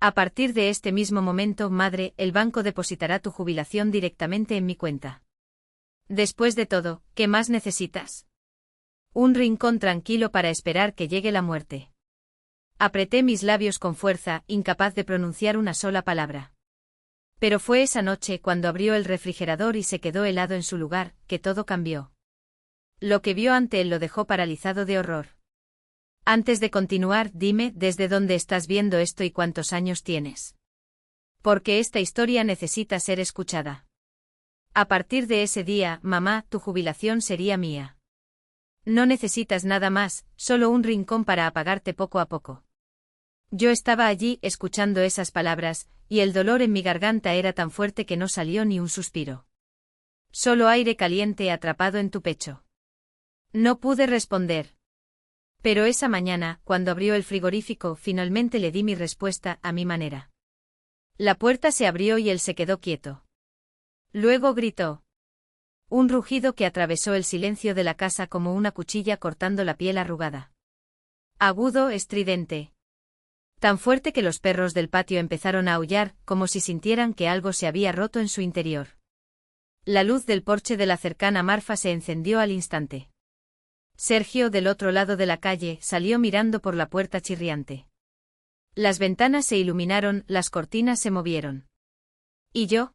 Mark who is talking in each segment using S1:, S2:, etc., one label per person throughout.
S1: A partir de este mismo momento, madre, el banco depositará tu jubilación directamente en mi cuenta. Después de todo, ¿qué más necesitas? Un rincón tranquilo para esperar que llegue la muerte. Apreté mis labios con fuerza, incapaz de pronunciar una sola palabra. Pero fue esa noche cuando abrió el refrigerador y se quedó helado en su lugar, que todo cambió. Lo que vio ante él lo dejó paralizado de horror. Antes de continuar, dime, ¿desde dónde estás viendo esto y cuántos años tienes? Porque esta historia necesita ser escuchada. A partir de ese día, mamá, tu jubilación sería mía. No necesitas nada más, solo un rincón para apagarte poco a poco. Yo estaba allí, escuchando esas palabras, y el dolor en mi garganta era tan fuerte que no salió ni un suspiro. Solo aire caliente atrapado en tu pecho. No pude responder. Pero esa mañana, cuando abrió el frigorífico, finalmente le di mi respuesta, a mi manera. La puerta se abrió y él se quedó quieto. Luego gritó. Un rugido que atravesó el silencio de la casa como una cuchilla cortando la piel arrugada. Agudo, estridente. Tan fuerte que los perros del patio empezaron a aullar, como si sintieran que algo se había roto en su interior. La luz del porche de la cercana Marfa se encendió al instante. Sergio, del otro lado de la calle, salió mirando por la puerta chirriante. Las ventanas se iluminaron, las cortinas se movieron. ¿Y yo?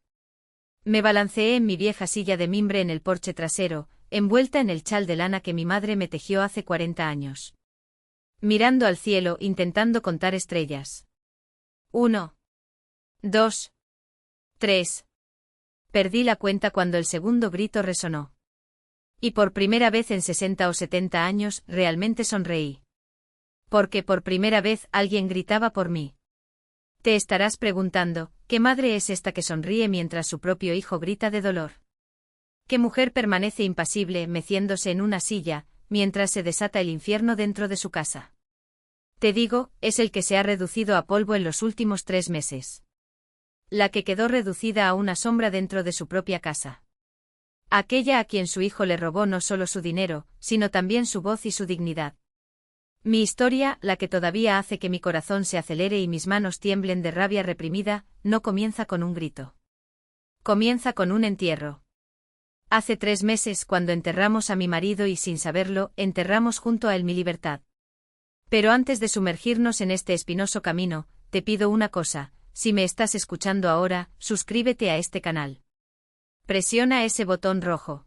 S1: Me balanceé en mi vieja silla de mimbre en el porche trasero, envuelta en el chal de lana que mi madre me tejió hace 40 años. Mirando al cielo, intentando contar estrellas. 1, 2, 3. Perdí la cuenta cuando el segundo grito resonó. Y por primera vez en 60 o 70 años, realmente sonreí. Porque por primera vez alguien gritaba por mí. Te estarás preguntando, ¿qué madre es esta que sonríe mientras su propio hijo grita de dolor? ¿Qué mujer permanece impasible, meciéndose en una silla, mientras se desata el infierno dentro de su casa? Te digo, es el que se ha reducido a polvo en los últimos 3 meses. La que quedó reducida a una sombra dentro de su propia casa. Aquella a quien su hijo le robó no solo su dinero, sino también su voz y su dignidad. Mi historia, la que todavía hace que mi corazón se acelere y mis manos tiemblen de rabia reprimida, no comienza con un grito. Comienza con un entierro. Hace 3 meses, cuando enterramos a mi marido y sin saberlo, enterramos junto a él mi libertad. Pero antes de sumergirnos en este espinoso camino, te pido una cosa, si me estás escuchando ahora, suscríbete a este canal. Presiona ese botón rojo.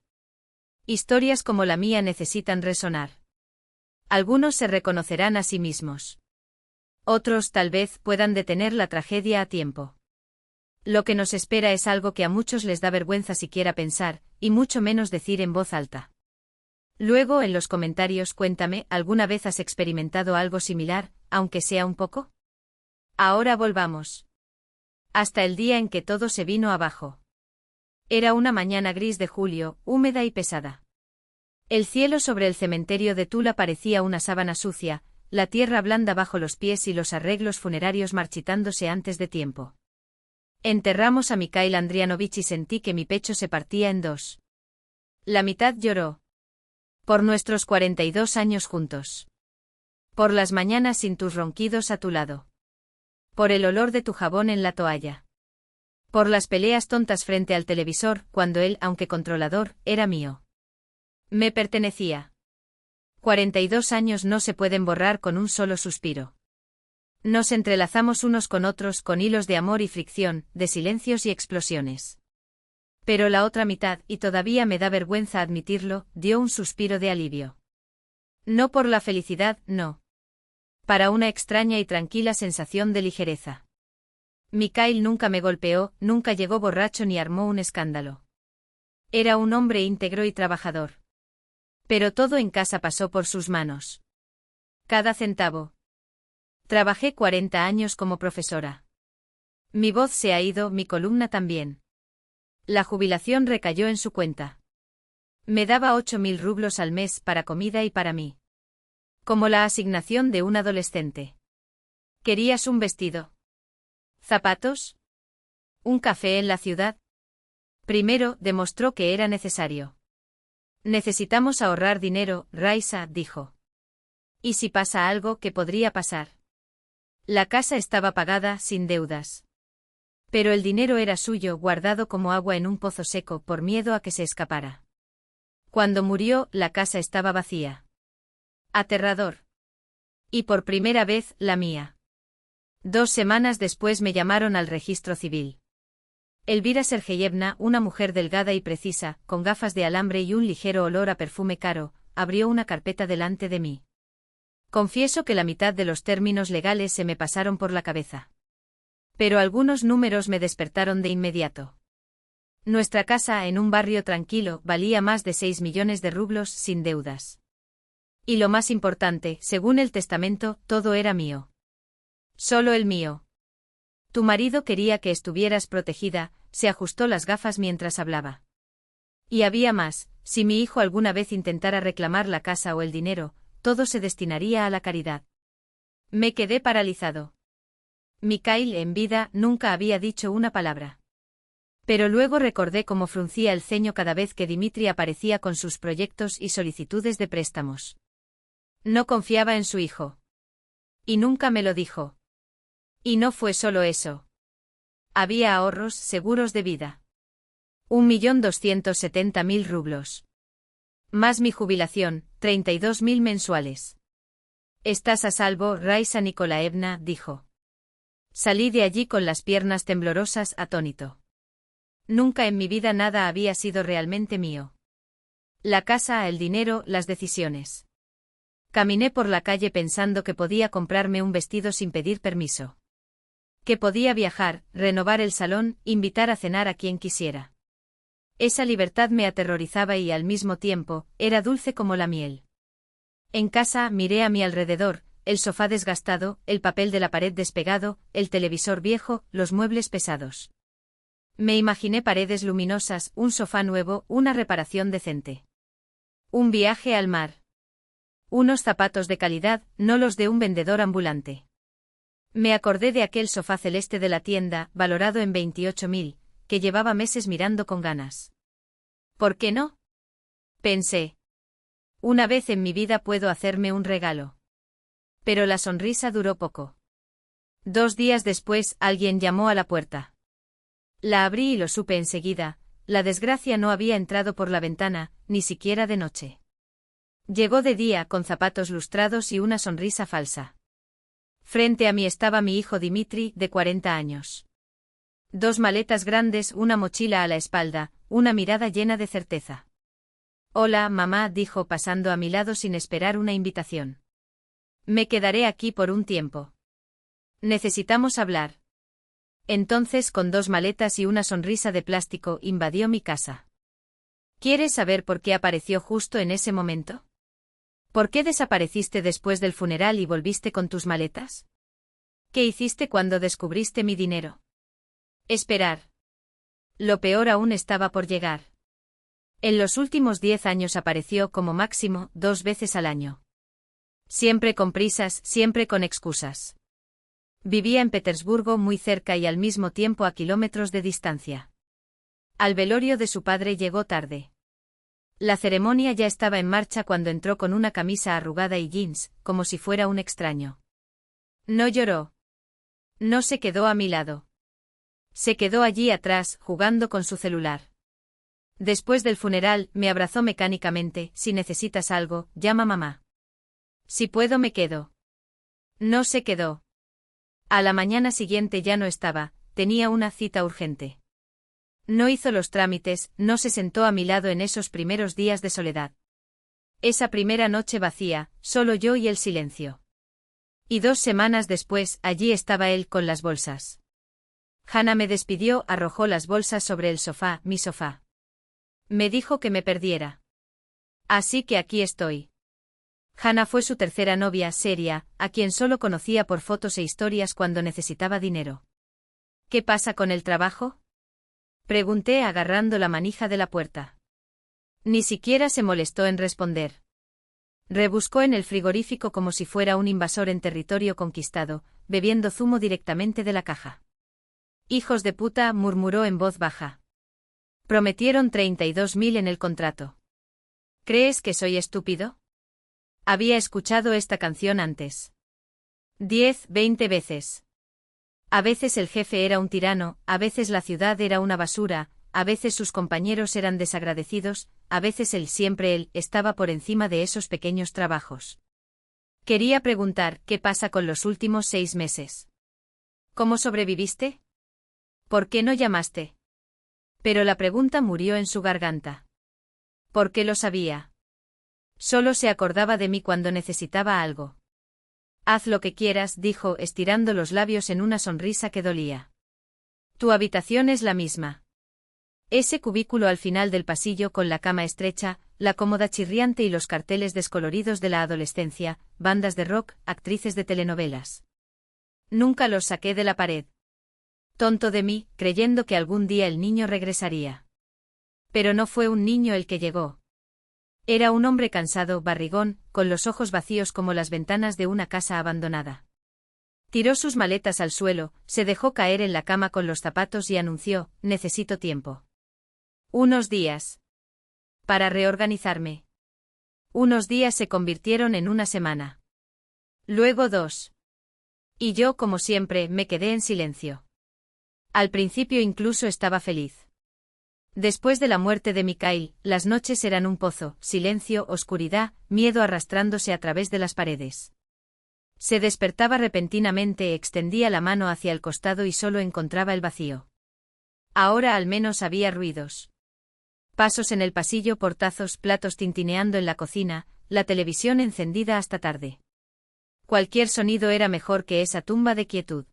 S1: Historias como la mía necesitan resonar. Algunos se reconocerán a sí mismos. Otros tal vez puedan detener la tragedia a tiempo. Lo que nos espera es algo que a muchos les da vergüenza siquiera pensar, y mucho menos decir en voz alta. Luego en los comentarios cuéntame, ¿alguna vez has experimentado algo similar, aunque sea un poco? Ahora volvamos. Hasta el día en que todo se vino abajo. Era una mañana gris de julio, húmeda y pesada. El cielo sobre el cementerio de Tula parecía una sábana sucia, la tierra blanda bajo los pies y los arreglos funerarios marchitándose antes de tiempo. Enterramos a Mikhail Andrianovich y sentí que mi pecho se partía en 2. La mitad lloró. Por nuestros 42 años juntos. Por las mañanas sin tus ronquidos a tu lado. Por el olor de tu jabón en la toalla. Por las peleas tontas frente al televisor, cuando él, aunque controlador, era mío. Me pertenecía. 42 años no se pueden borrar con un solo suspiro. Nos entrelazamos unos con otros con hilos de amor y fricción, de silencios y explosiones. Pero la otra mitad, y todavía me da vergüenza admitirlo, dio un suspiro de alivio. No por la felicidad, no. Para una extraña y tranquila sensación de ligereza. Mikhail nunca me golpeó, nunca llegó borracho ni armó un escándalo. Era un hombre íntegro y trabajador. Pero todo en casa pasó por sus manos. Cada centavo. Trabajé 40 años como profesora. Mi voz se ha ido, mi columna también. La jubilación recayó en su cuenta. Me daba 8.000 rublos al mes para comida y para mí. Como la asignación de un adolescente. ¿Querías un vestido? ¿Zapatos? ¿Un café en la ciudad? Primero, demostró que era necesario. Necesitamos ahorrar dinero, Raisa, dijo. ¿Y si pasa algo, qué podría pasar? La casa estaba pagada, sin deudas. Pero el dinero era suyo, guardado como agua en un pozo seco, por miedo a que se escapara. Cuando murió, la casa estaba vacía. Aterrador. Y por primera vez, la mía. 2 semanas después me llamaron al registro civil. Elvira Sergeyevna, una mujer delgada y precisa, con gafas de alambre y un ligero olor a perfume caro, abrió una carpeta delante de mí. Confieso que la mitad de los términos legales se me pasaron por la cabeza. Pero algunos números me despertaron de inmediato. Nuestra casa, en un barrio tranquilo, valía más de 6 millones de rublos sin deudas. Y lo más importante, según el testamento, todo era mío. Solo el mío. Tu marido quería que estuvieras protegida, se ajustó las gafas mientras hablaba. Y había más, si mi hijo alguna vez intentara reclamar la casa o el dinero, todo se destinaría a la caridad. Me quedé paralizado. Mikhail, en vida, nunca había dicho una palabra. Pero luego recordé cómo fruncía el ceño cada vez que Dmitri aparecía con sus proyectos y solicitudes de préstamos. No confiaba en su hijo. Y nunca me lo dijo. Y no fue solo eso. Había ahorros, seguros de vida. 1.270.000 rublos. Más mi jubilación, 32.000 mensuales. Estás a salvo, Raisa Nikolaevna, dijo. Salí de allí con las piernas temblorosas, atónito. Nunca en mi vida nada había sido realmente mío. La casa, el dinero, las decisiones. Caminé por la calle pensando que podía comprarme un vestido sin pedir permiso. Que podía viajar, renovar el salón, invitar a cenar a quien quisiera. Esa libertad me aterrorizaba y al mismo tiempo, era dulce como la miel. En casa miré a mi alrededor, el sofá desgastado, el papel de la pared despegado, el televisor viejo, los muebles pesados. Me imaginé paredes luminosas, un sofá nuevo, una reparación decente. Un viaje al mar. Unos zapatos de calidad, no los de un vendedor ambulante. Me acordé de aquel sofá celeste de la tienda, valorado en 28.000, que llevaba meses mirando con ganas. ¿Por qué no? Pensé. Una vez en mi vida puedo hacerme un regalo. Pero la sonrisa duró poco. 2 días después, alguien llamó a la puerta. La abrí y lo supe enseguida, la desgracia no había entrado por la ventana, ni siquiera de noche. Llegó de día con zapatos lustrados y una sonrisa falsa. Frente a mí estaba mi hijo Dmitri, de 40 años. 2 maletas grandes, una mochila a la espalda, una mirada llena de certeza. Hola, mamá, dijo pasando a mi lado sin esperar una invitación. Me quedaré aquí por un tiempo. Necesitamos hablar. Entonces, con 2 maletas y una sonrisa de plástico, invadió mi casa. ¿Quieres saber por qué apareció justo en ese momento? ¿Por qué desapareciste después del funeral y volviste con tus maletas? ¿Qué hiciste cuando descubriste mi dinero? Esperar. Lo peor aún estaba por llegar. En los últimos 10 años apareció como máximo 2 veces al año. Siempre con prisas, siempre con excusas. Vivía en Petersburgo muy cerca y al mismo tiempo a kilómetros de distancia. Al velorio de su padre llegó tarde. La ceremonia ya estaba en marcha cuando entró con una camisa arrugada y jeans, como si fuera un extraño. No lloró. No se quedó a mi lado. Se quedó allí atrás, jugando con su celular. Después del funeral, me abrazó mecánicamente. Si necesitas algo, llama mamá. Si puedo me quedo. No se quedó. A la mañana siguiente ya no estaba, tenía una cita urgente. No hizo los trámites, no se sentó a mi lado en esos primeros días de soledad. Esa primera noche vacía, solo yo y el silencio. Y 2 semanas después, allí estaba él con las bolsas. Hanna me despidió, arrojó las bolsas sobre el sofá, mi sofá. Me dijo que me perdiera. Así que aquí estoy. Hanna fue su tercera novia, seria, a quien solo conocía por fotos e historias cuando necesitaba dinero. ¿Qué pasa con el trabajo? Pregunté agarrando la manija de la puerta. Ni siquiera se molestó en responder. Rebuscó en el frigorífico como si fuera un invasor en territorio conquistado, bebiendo zumo directamente de la caja. Hijos de puta, murmuró en voz baja. Prometieron 32.000 en el contrato. ¿Crees que soy estúpido? Había escuchado esta canción antes. 10, 20 veces. A veces el jefe era un tirano, a veces la ciudad era una basura, a veces sus compañeros eran desagradecidos, a veces siempre él, estaba por encima de esos pequeños trabajos. Quería preguntar, ¿qué pasa con los últimos 6 meses? ¿Cómo sobreviviste? ¿Por qué no llamaste? Pero la pregunta murió en su garganta. ¿Por qué lo sabía? Solo se acordaba de mí cuando necesitaba algo. Haz lo que quieras, dijo, estirando los labios en una sonrisa que dolía. Tu habitación es la misma. Ese cubículo al final del pasillo con la cama estrecha, la cómoda chirriante y los carteles descoloridos de la adolescencia, bandas de rock, actrices de telenovelas. Nunca los saqué de la pared. Tonto de mí, creyendo que algún día el niño regresaría. Pero no fue un niño el que llegó. Era un hombre cansado, barrigón, con los ojos vacíos como las ventanas de una casa abandonada. Tiró sus maletas al suelo, se dejó caer en la cama con los zapatos y anunció, necesito tiempo. Unos días. Para reorganizarme. Unos días se convirtieron en una semana. Luego 2. Y yo, como siempre, me quedé en silencio. Al principio incluso estaba feliz. Después de la muerte de Mikhail, las noches eran un pozo, silencio, oscuridad, miedo arrastrándose a través de las paredes. Se despertaba repentinamente, extendía la mano hacia el costado y solo encontraba el vacío. Ahora al menos había ruidos. Pasos en el pasillo, portazos, platos tintineando en la cocina, la televisión encendida hasta tarde. Cualquier sonido era mejor que esa tumba de quietud.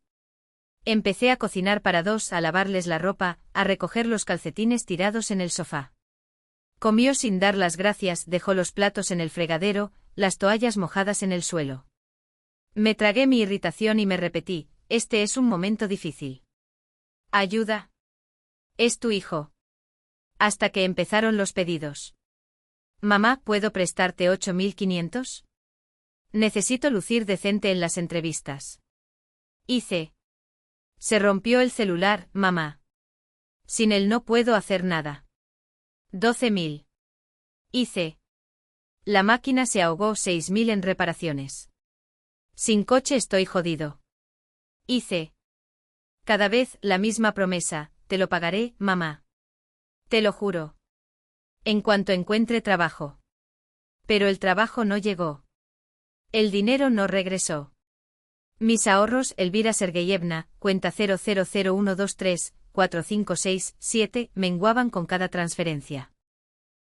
S1: Empecé a cocinar para 2, a lavarles la ropa, a recoger los calcetines tirados en el sofá. Comió sin dar las gracias, dejó los platos en el fregadero, las toallas mojadas en el suelo. Me tragué mi irritación y me repetí, este es un momento difícil. Ayuda. Es tu hijo. Hasta que empezaron los pedidos. Mamá, ¿puedo prestarte 8.500? Necesito lucir decente en las entrevistas. Hice. Se rompió el celular, mamá. Sin él no puedo hacer nada. 12.000. Hice. La máquina se ahogó, 6.000 en reparaciones. Sin coche estoy jodido. Hice. Cada vez la misma promesa, te lo pagaré, mamá. Te lo juro. En cuanto encuentre trabajo. Pero el trabajo no llegó. El dinero no regresó. Mis ahorros, Elvira Sergeyevna, cuenta 00012345667, menguaban con cada transferencia.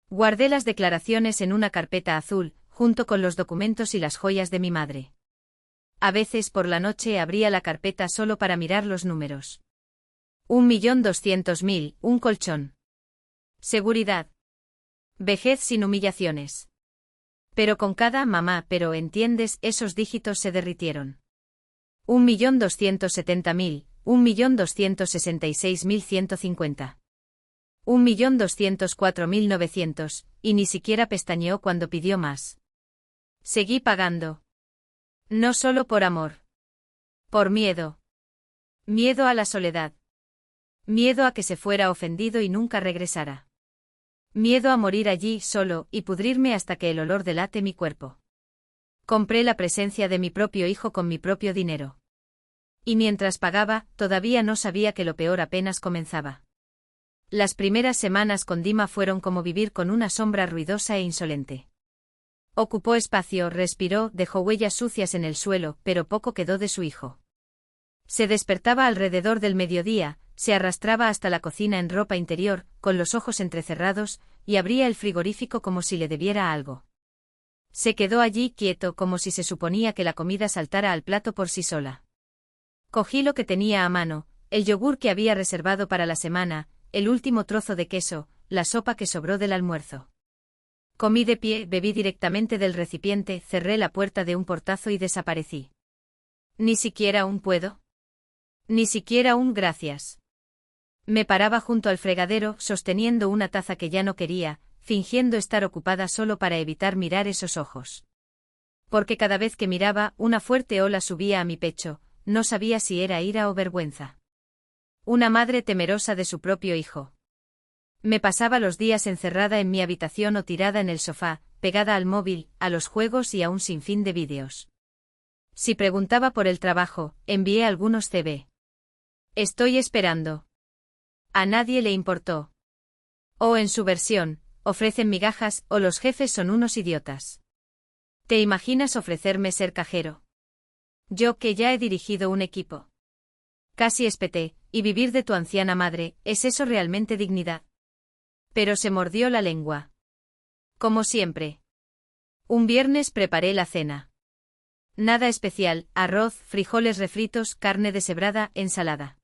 S1: Guardé las declaraciones en una carpeta azul, junto con los documentos y las joyas de mi madre. A veces por la noche abría la carpeta solo para mirar los números. 1.200.000, un colchón. Seguridad. Vejez sin humillaciones. Pero con cada mamá, pero entiendes, esos dígitos se derritieron. 1.270.000, 1.266.150. 1.204.900, y ni siquiera pestañeó cuando pidió más. Seguí pagando. No solo por amor. Por miedo. Miedo a la soledad. Miedo a que se fuera ofendido y nunca regresara. Miedo a morir allí solo y pudrirme hasta que el olor delate mi cuerpo. Compré la presencia de mi propio hijo con mi propio dinero. Y mientras pagaba, todavía no sabía que lo peor apenas comenzaba. Las primeras semanas con Dima fueron como vivir con una sombra ruidosa e insolente. Ocupó espacio, respiró, dejó huellas sucias en el suelo, pero poco quedó de su hijo. Se despertaba alrededor del mediodía, se arrastraba hasta la cocina en ropa interior, con los ojos entrecerrados, y abría el frigorífico como si le debiera algo. Se quedó allí quieto como si se suponía que la comida saltara al plato por sí sola. Cogí lo que tenía a mano, el yogur que había reservado para la semana, el último trozo de queso, la sopa que sobró del almuerzo. Comí de pie, bebí directamente del recipiente, cerré la puerta de un portazo y desaparecí. Ni siquiera un puedo. Ni siquiera un gracias. Me paraba junto al fregadero, sosteniendo una taza que ya no quería, fingiendo estar ocupada solo para evitar mirar esos ojos. Porque cada vez que miraba, una fuerte ola subía a mi pecho, no sabía si era ira o vergüenza. Una madre temerosa de su propio hijo. Me pasaba los días encerrada en mi habitación o tirada en el sofá, pegada al móvil, a los juegos y a un sinfín de vídeos. Si preguntaba por el trabajo, envié algunos CV. Estoy esperando. A nadie le importó. O en su versión, ofrecen migajas o los jefes son unos idiotas. ¿Te imaginas ofrecerme ser cajero? Yo que ya he dirigido un equipo. Casi espeté, y vivir de tu anciana madre, ¿es eso realmente dignidad? Pero se mordió la lengua. Como siempre. Un viernes preparé la cena. Nada especial, arroz, frijoles refritos, carne deshebrada, ensalada.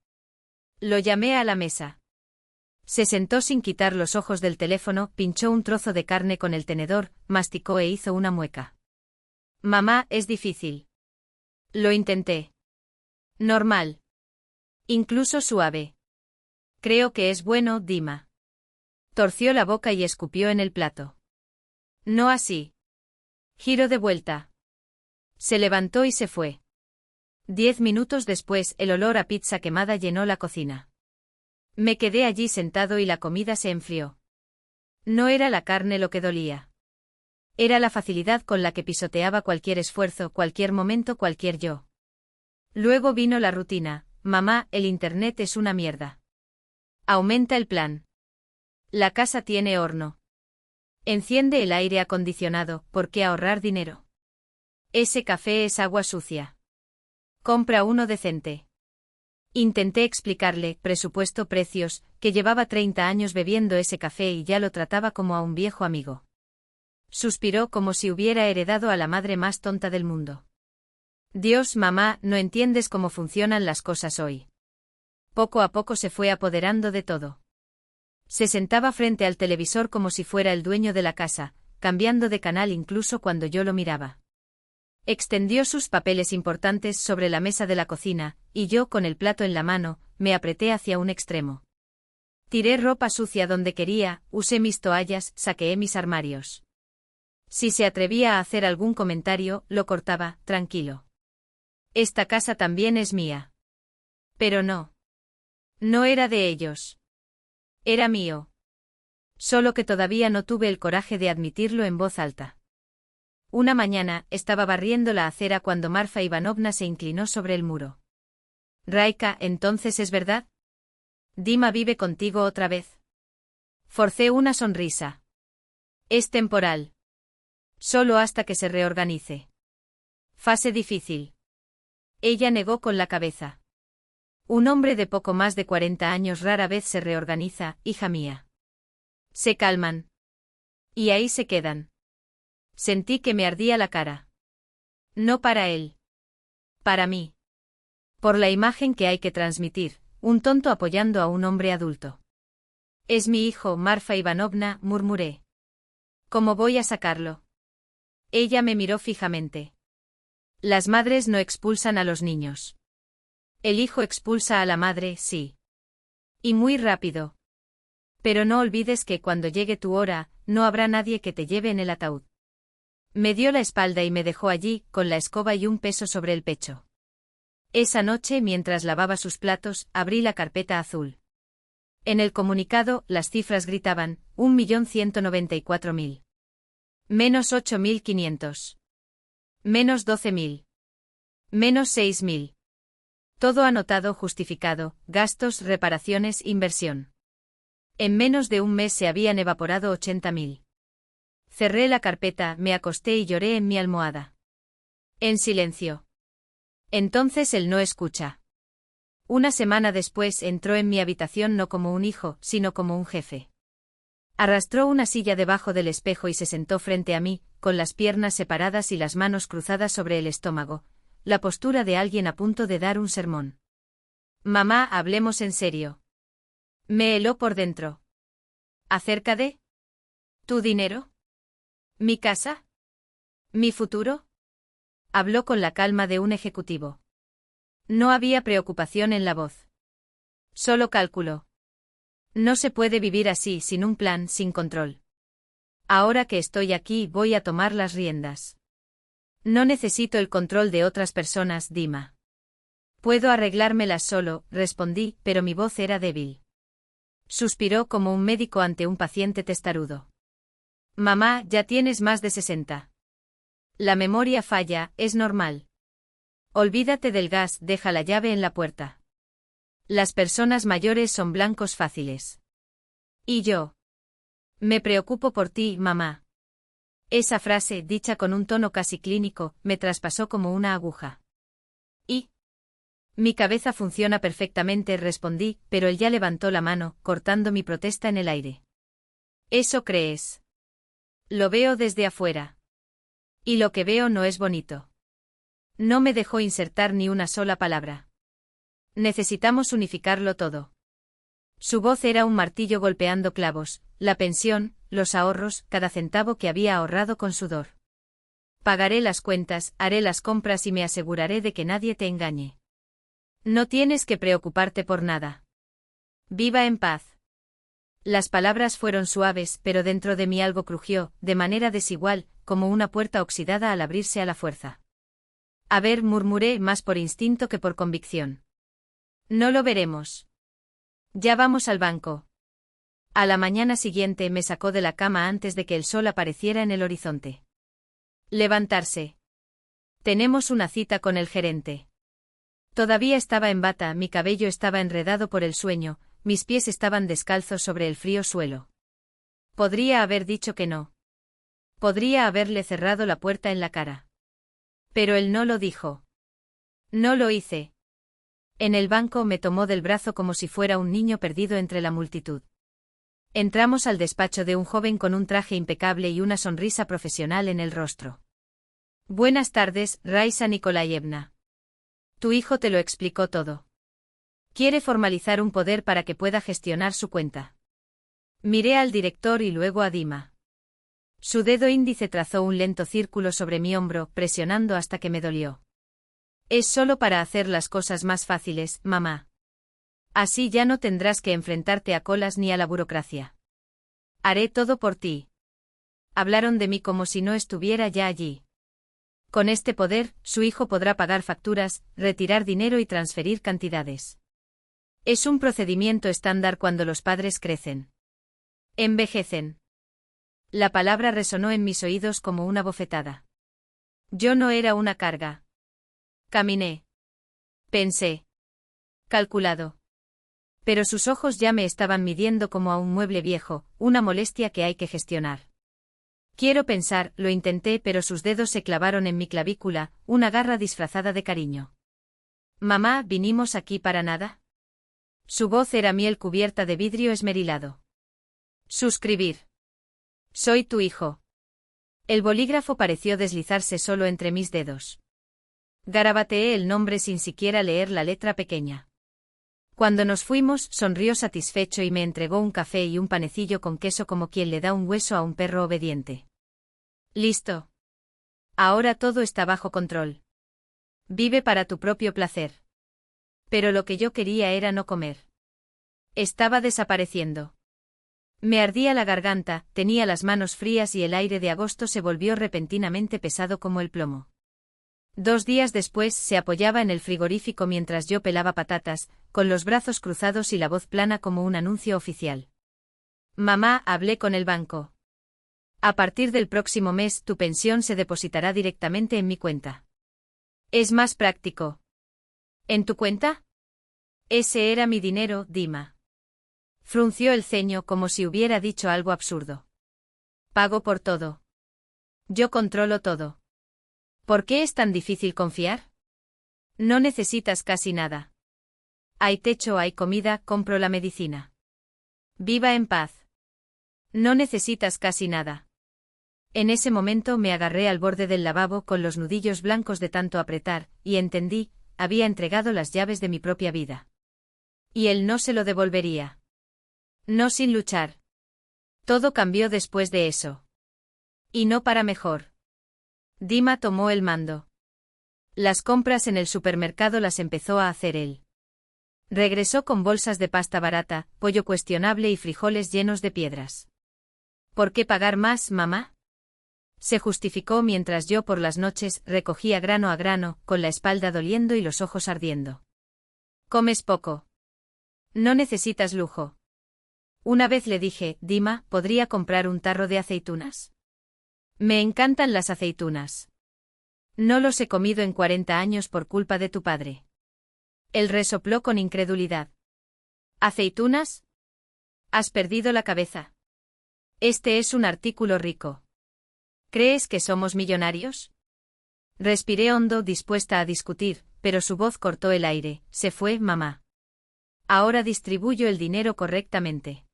S1: Lo llamé a la mesa. Se sentó sin quitar los ojos del teléfono, pinchó un trozo de carne con el tenedor, masticó e hizo una mueca. Mamá, es difícil. Lo intenté. Normal. Incluso suave. Creo que es bueno, Dima. Torció la boca y escupió en el plato. No así. Giró de vuelta. Se levantó y se fue. 10 minutos después, el olor a pizza quemada llenó la cocina. Me quedé allí sentado y la comida se enfrió. No era la carne lo que dolía. Era la facilidad con la que pisoteaba cualquier esfuerzo, cualquier momento, cualquier yo. Luego vino la rutina. Mamá, el internet es una mierda. Aumenta el plan. La casa tiene horno. Enciende el aire acondicionado, ¿por qué ahorrar dinero? Ese café es agua sucia. Compra uno decente. Intenté explicarle, presupuesto, precios, que llevaba 30 años bebiendo ese café y ya lo trataba como a un viejo amigo. Suspiró como si hubiera heredado a la madre más tonta del mundo. Dios, mamá, no entiendes cómo funcionan las cosas hoy. Poco a poco se fue apoderando de todo. Se sentaba frente al televisor como si fuera el dueño de la casa, cambiando de canal incluso cuando yo lo miraba. Extendió sus papeles importantes sobre la mesa de la cocina, y yo, con el plato en la mano, me apreté hacia un extremo. Tiré ropa sucia donde quería, usé mis toallas, saqueé mis armarios. Si se atrevía a hacer algún comentario, lo cortaba, tranquilo. Esta casa también es mía. Pero no. No era de ellos. Era mío. Solo que todavía no tuve el coraje de admitirlo en voz alta. Una mañana, estaba barriendo la acera cuando Marfa Ivanovna se inclinó sobre el muro. Raika, ¿entonces es verdad? Dima vive contigo otra vez. Forcé una sonrisa. Es temporal. Solo hasta que se reorganice. Fase difícil. Ella negó con la cabeza. Un hombre de poco más de 40 años rara vez se reorganiza, hija mía. Se calman. Y ahí se quedan. Sentí que me ardía la cara. No para él. Para mí. Por la imagen que hay que transmitir, un tonto apoyando a un hombre adulto. Es mi hijo, Marfa Ivanovna, murmuré. ¿Cómo voy a sacarlo? Ella me miró fijamente. Las madres no expulsan a los niños. El hijo expulsa a la madre, sí. Y muy rápido. Pero no olvides que cuando llegue tu hora, no habrá nadie que te lleve en el ataúd. Me dio la espalda y me dejó allí, con la escoba y un peso sobre el pecho. Esa noche, mientras lavaba sus platos, abrí la carpeta azul. En el comunicado, las cifras gritaban, 1.194.000. Menos 8.500. Menos 12.000. Menos 6.000. Todo anotado, justificado, gastos, reparaciones, inversión. En menos de un mes se habían evaporado 80.000. Cerré la carpeta, me acosté y lloré en mi almohada. En silencio. Entonces él no escucha. Una semana después entró en mi habitación no como un hijo, sino como un jefe. Arrastró una silla debajo del espejo y se sentó frente a mí, con las piernas separadas y las manos cruzadas sobre el estómago, la postura de alguien a punto de dar un sermón. Mamá, hablemos en serio. Me heló por dentro. ¿Acerca de? ¿Tu dinero? ¿Mi casa? ¿Mi futuro? Habló con la calma de un ejecutivo. No había preocupación en la voz. Solo cálculo. No se puede vivir así, sin un plan, sin control. Ahora que estoy aquí, voy a tomar las riendas. No necesito el control de otras personas, Dima. Puedo arreglármelas solo, respondí, pero mi voz era débil. Suspiró como un médico ante un paciente testarudo. Mamá, ya tienes más de 60. La memoria falla, es normal. Olvídate del gas, deja la llave en la puerta. Las personas mayores son blancos fáciles. Y yo. Me preocupo por ti, mamá. Esa frase, dicha con un tono casi clínico, me traspasó como una aguja. ¿Y? Mi cabeza funciona perfectamente, respondí, pero él ya levantó la mano, cortando mi protesta en el aire. ¿Eso crees? Lo veo desde afuera. Y lo que veo no es bonito. No me dejó insertar ni una sola palabra. Necesitamos unificarlo todo. Su voz era un martillo golpeando clavos, la pensión, los ahorros, cada centavo que había ahorrado con sudor. Pagaré las cuentas, haré las compras y me aseguraré de que nadie te engañe. No tienes que preocuparte por nada. Viva en paz. Las palabras fueron suaves, pero dentro de mí algo crujió, de manera desigual, como una puerta oxidada al abrirse a la fuerza. A ver, murmuré más por instinto que por convicción. No lo veremos. Ya vamos al banco. A la mañana siguiente me sacó de la cama antes de que el sol apareciera en el horizonte. Levantarse. Tenemos una cita con el gerente. Todavía estaba en bata, mi cabello estaba enredado por el sueño, mis pies estaban descalzos sobre el frío suelo. Podría haber dicho que no. Podría haberle cerrado la puerta en la cara. Pero él no lo dijo. No lo hice. En el banco me tomó del brazo como si fuera un niño perdido entre la multitud. Entramos al despacho de un joven con un traje impecable y una sonrisa profesional en el rostro. Buenas tardes, Raisa Nikolayevna. Tu hijo te lo explicó todo. Quiere formalizar un poder para que pueda gestionar su cuenta. Miré al director y luego a Dima. Su dedo índice trazó un lento círculo sobre mi hombro, presionando hasta que me dolió. Es solo para hacer las cosas más fáciles, mamá. Así ya no tendrás que enfrentarte a colas ni a la burocracia. Haré todo por ti. Hablaron de mí como si no estuviera ya allí. Con este poder, su hijo podrá pagar facturas, retirar dinero y transferir cantidades. Es un procedimiento estándar cuando los padres crecen. Envejecen. La palabra resonó en mis oídos como una bofetada. Yo no era una carga. Caminé. Pensé. Calculado. Pero sus ojos ya me estaban midiendo como a un mueble viejo, una molestia que hay que gestionar. Quiero pensar, lo intenté, pero sus dedos se clavaron en mi clavícula, una garra disfrazada de cariño. Mamá, ¿vinimos aquí para nada? Su voz era miel cubierta de vidrio esmerilado. Suscribir. Soy tu hijo. El bolígrafo pareció deslizarse solo entre mis dedos. Garabateé el nombre sin siquiera leer la letra pequeña. Cuando nos fuimos, sonrió satisfecho y me entregó un café y un panecillo con queso como quien le da un hueso a un perro obediente. Listo. Ahora todo está bajo control. Vive para tu propio placer. Pero lo que yo quería era no comer. Estaba desapareciendo. Me ardía la garganta, tenía las manos frías y el aire de agosto se volvió repentinamente pesado como el plomo. 2 días después se apoyaba en el frigorífico mientras yo pelaba patatas, con los brazos cruzados y la voz plana como un anuncio oficial. Mamá, hablé con el banco. A partir del próximo mes tu pensión se depositará directamente en mi cuenta. Es más práctico. ¿En tu cuenta? Ese era mi dinero, Dima. Frunció el ceño como si hubiera dicho algo absurdo. Pago por todo. Yo controlo todo. ¿Por qué es tan difícil confiar? No necesitas casi nada. Hay techo, hay comida, compro la medicina. Viva en paz. No necesitas casi nada. En ese momento me agarré al borde del lavabo con los nudillos blancos de tanto apretar, y entendí, había entregado las llaves de mi propia vida. Y él no se lo devolvería. No sin luchar. Todo cambió después de eso. Y no para mejor. Dima tomó el mando. Las compras en el supermercado las empezó a hacer él. Regresó con bolsas de pasta barata, pollo cuestionable y frijoles llenos de piedras. ¿Por qué pagar más, mamá? Se justificó mientras yo por las noches recogía grano a grano, con la espalda doliendo y los ojos ardiendo. Comes poco. No necesitas lujo. Una vez le dije, Dima, ¿podría comprar un tarro de aceitunas? Me encantan las aceitunas. No los he comido en 40 años por culpa de tu padre. Él resopló con incredulidad. ¿Aceitunas? ¿Has perdido la cabeza? Este es un artículo rico. ¿Crees que somos millonarios? Respiré hondo, dispuesta a discutir, pero su voz cortó el aire. Se fue, mamá. Ahora distribuyo el dinero correctamente.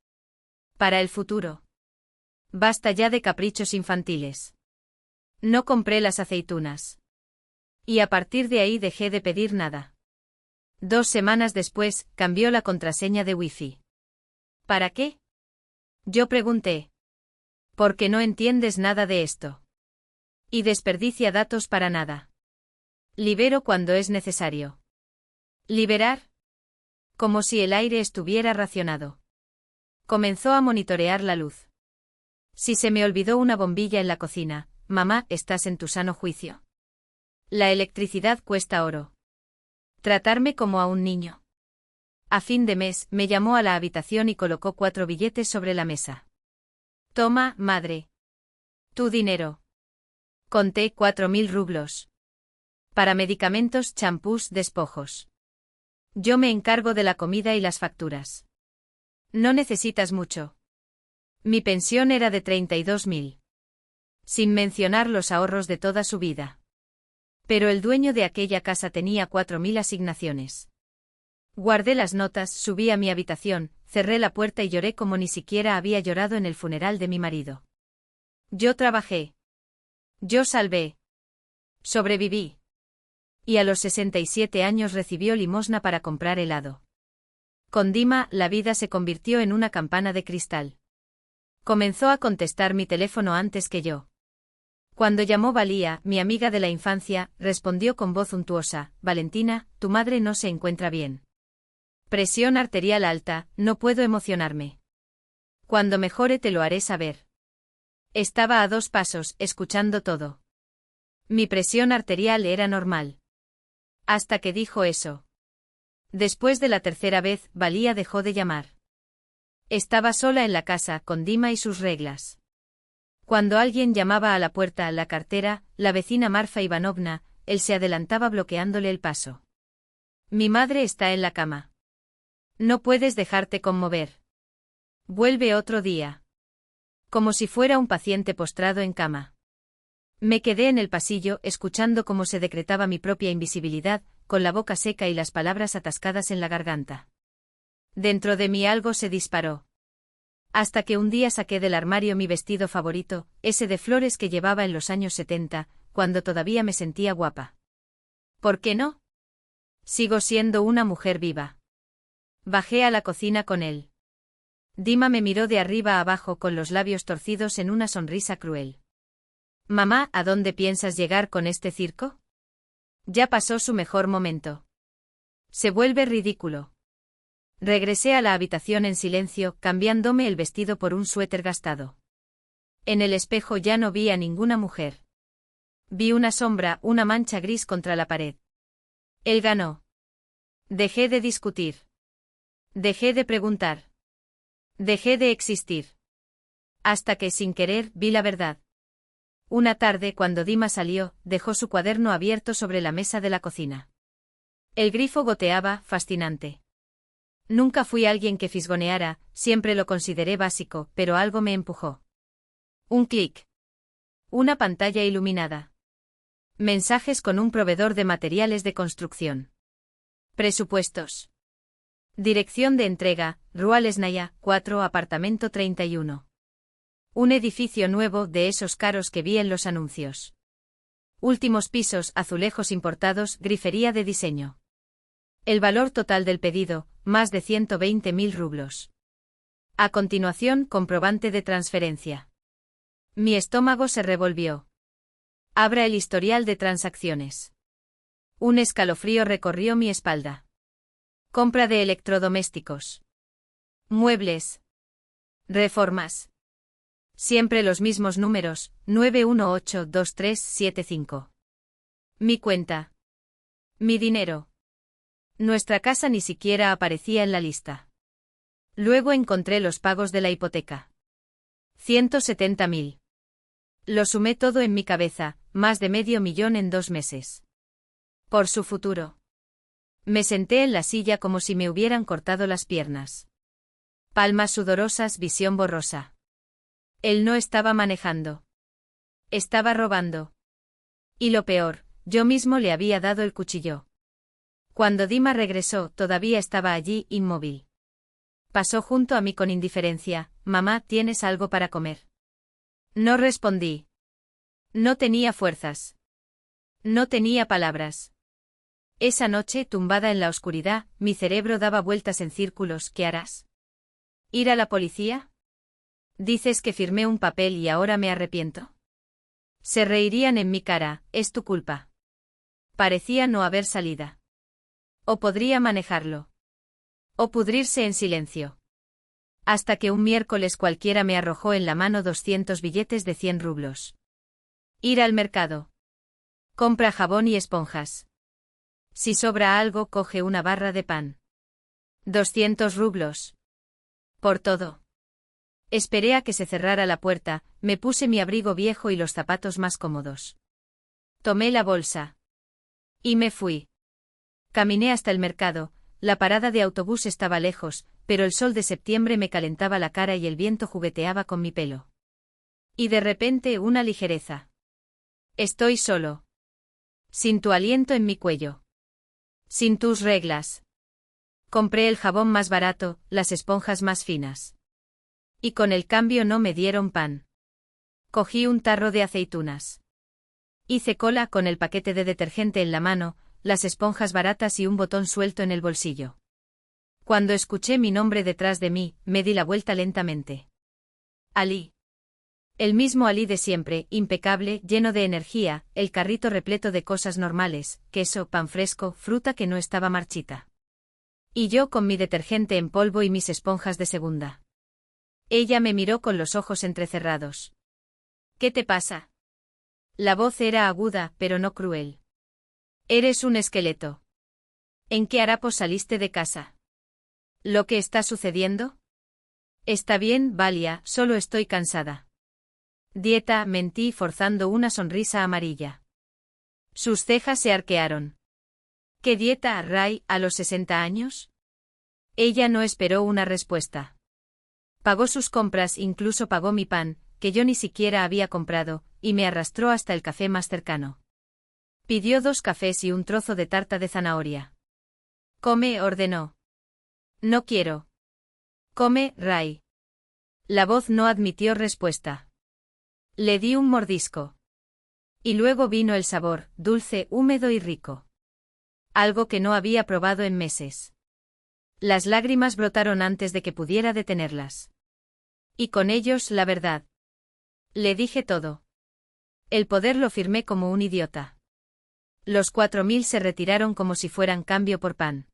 S1: Para el futuro. Basta ya de caprichos infantiles. No compré las aceitunas. Y a partir de ahí dejé de pedir nada. 2 semanas después, cambió la contraseña de Wi-Fi. ¿Para qué? Yo pregunté. Porque no entiendes nada de esto. Y desperdicia datos para nada. Libero cuando es necesario. ¿Liberar? Como si el aire estuviera racionado. Comenzó a monitorear la luz. Si se me olvidó una bombilla en la cocina, mamá, ¿estás en tu sano juicio? La electricidad cuesta oro. Tratarme como a un niño. A fin de mes, me llamó a la habitación y colocó 4 billetes sobre la mesa. Toma, madre. Tu dinero. Conté 4.000 rublos. Para medicamentos, champús, despojos. Yo me encargo de la comida y las facturas. No necesitas mucho. Mi pensión era de 32.000. Sin mencionar los ahorros de toda su vida. Pero el dueño de aquella casa tenía 4.000 asignaciones. Guardé las notas, subí a mi habitación, cerré la puerta y lloré como ni siquiera había llorado en el funeral de mi marido. Yo trabajé. Yo salvé. Sobreviví. Y a los 67 años recibió limosna para comprar helado. Con Dima, la vida se convirtió en una campana de cristal. Comenzó a contestar mi teléfono antes que yo. Cuando llamó Valía, mi amiga de la infancia, respondió con voz untuosa: Valentina, tu madre no se encuentra bien. Presión arterial alta, no puedo emocionarme. Cuando mejore te lo haré saber. Estaba a 2 pasos, escuchando todo. Mi presión arterial era normal. Hasta que dijo eso. Después de la 3.ª vez, Valía dejó de llamar. Estaba sola en la casa, con Dima y sus reglas. Cuando alguien llamaba a la puerta, la cartera, la vecina Marfa Ivanovna, él se adelantaba bloqueándole el paso. Mi madre está en la cama. No puedes dejarte conmover. Vuelve otro día. Como si fuera un paciente postrado en cama. Me quedé en el pasillo, escuchando cómo se decretaba mi propia invisibilidad, con la boca seca y las palabras atascadas en la garganta. Dentro de mí algo se disparó. Hasta que un día saqué del armario mi vestido favorito, ese de flores que llevaba en los años 70, cuando todavía me sentía guapa. ¿Por qué no? Sigo siendo una mujer viva. Bajé a la cocina con él. Dima me miró de arriba a abajo con los labios torcidos en una sonrisa cruel. Mamá, ¿a dónde piensas llegar con este circo? Ya pasó su mejor momento. Se vuelve ridículo. Regresé a la habitación en silencio, cambiándome el vestido por un suéter gastado. En el espejo ya no vi a ninguna mujer. Vi una sombra, una mancha gris contra la pared. Él ganó. Dejé de discutir. Dejé de preguntar. Dejé de existir. Hasta que, sin querer, vi la verdad. Una tarde, cuando Dima salió, dejó su cuaderno abierto sobre la mesa de la cocina. El grifo goteaba, fascinante. Nunca fui alguien que fisgoneara, siempre lo consideré básico, pero algo me empujó. Un clic. Una pantalla iluminada. Mensajes con un proveedor de materiales de construcción. Presupuestos. Dirección de entrega, Rua Lesnaya, 4, apartamento 31. Un edificio nuevo, de esos caros que vi en los anuncios. Últimos pisos, azulejos importados, grifería de diseño. El valor total del pedido, más de 120.000 rublos. A continuación, comprobante de transferencia. Mi estómago se revolvió. Abra el historial de transacciones. Un escalofrío recorrió mi espalda. Compra de electrodomésticos. Muebles. Reformas. Siempre los mismos números, 9182375. Mi cuenta. Mi dinero. Nuestra casa ni siquiera aparecía en la lista. Luego encontré los pagos de la hipoteca. 170.000. Lo sumé todo en mi cabeza, más de $500,000 en 2 meses. Por su futuro. Me senté en la silla como si me hubieran cortado las piernas. Palmas sudorosas, visión borrosa. Él no estaba manejando. Estaba robando. Y lo peor, yo mismo le había dado el cuchillo. Cuando Dima regresó, todavía estaba allí, inmóvil. Pasó junto a mí con indiferencia. «Mamá, ¿tienes algo para comer?» No respondí. No tenía fuerzas. No tenía palabras. Esa noche, tumbada en la oscuridad, mi cerebro daba vueltas en círculos. ¿Qué harás? ¿Ir a la policía? Dices que firmé un papel y ahora me arrepiento. Se reirían en mi cara. Es tu culpa. Parecía no haber salida. O podría manejarlo. O pudrirse en silencio. Hasta que un miércoles cualquiera me arrojó en la mano 200 billetes de 100 rublos. Ir al mercado. Compra jabón y esponjas. Si sobra algo, coge una barra de pan. 200 rublos. Por todo. Esperé a que se cerrara la puerta, me puse mi abrigo viejo y los zapatos más cómodos. Tomé la bolsa. Y me fui. Caminé hasta el mercado. La parada de autobús estaba lejos, pero el sol de septiembre me calentaba la cara y el viento jugueteaba con mi pelo. Y de repente una ligereza. Estoy solo. Sin tu aliento en mi cuello. Sin tus reglas. Compré el jabón más barato, las esponjas más finas. Y con el cambio no me dieron pan. Cogí un tarro de aceitunas. Hice cola con el paquete de detergente en la mano, las esponjas baratas y un botón suelto en el bolsillo. Cuando escuché mi nombre detrás de mí, me di la vuelta lentamente. Alí. El mismo Alí de siempre, impecable, lleno de energía, el carrito repleto de cosas normales, queso, pan fresco, fruta que no estaba marchita. Y yo con mi detergente en polvo y mis esponjas de segunda. Ella me miró con los ojos entrecerrados. ¿Qué te pasa? La voz era aguda, pero no cruel. Eres un esqueleto. ¿En qué harapos saliste de casa? ¿Lo que está sucediendo? Está bien, Valia, solo estoy cansada. Dieta, mentí forzando una sonrisa amarilla. Sus cejas se arquearon. ¿Qué dieta, Ray, a los 60 años? Ella no esperó una respuesta. Pagó sus compras, incluso pagó mi pan, que yo ni siquiera había comprado, y me arrastró hasta el café más cercano. Pidió 2 cafés y un trozo de tarta de zanahoria. Come, ordenó. No quiero. Come, Ray. La voz no admitió respuesta. Le di un mordisco. Y luego vino el sabor, dulce, húmedo y rico. Algo que no había probado en meses. Las lágrimas brotaron antes de que pudiera detenerlas. Y con ellos la verdad. Le dije todo. El poder lo firmé como un idiota. Los 4.000 se retiraron como si fueran cambio por pan.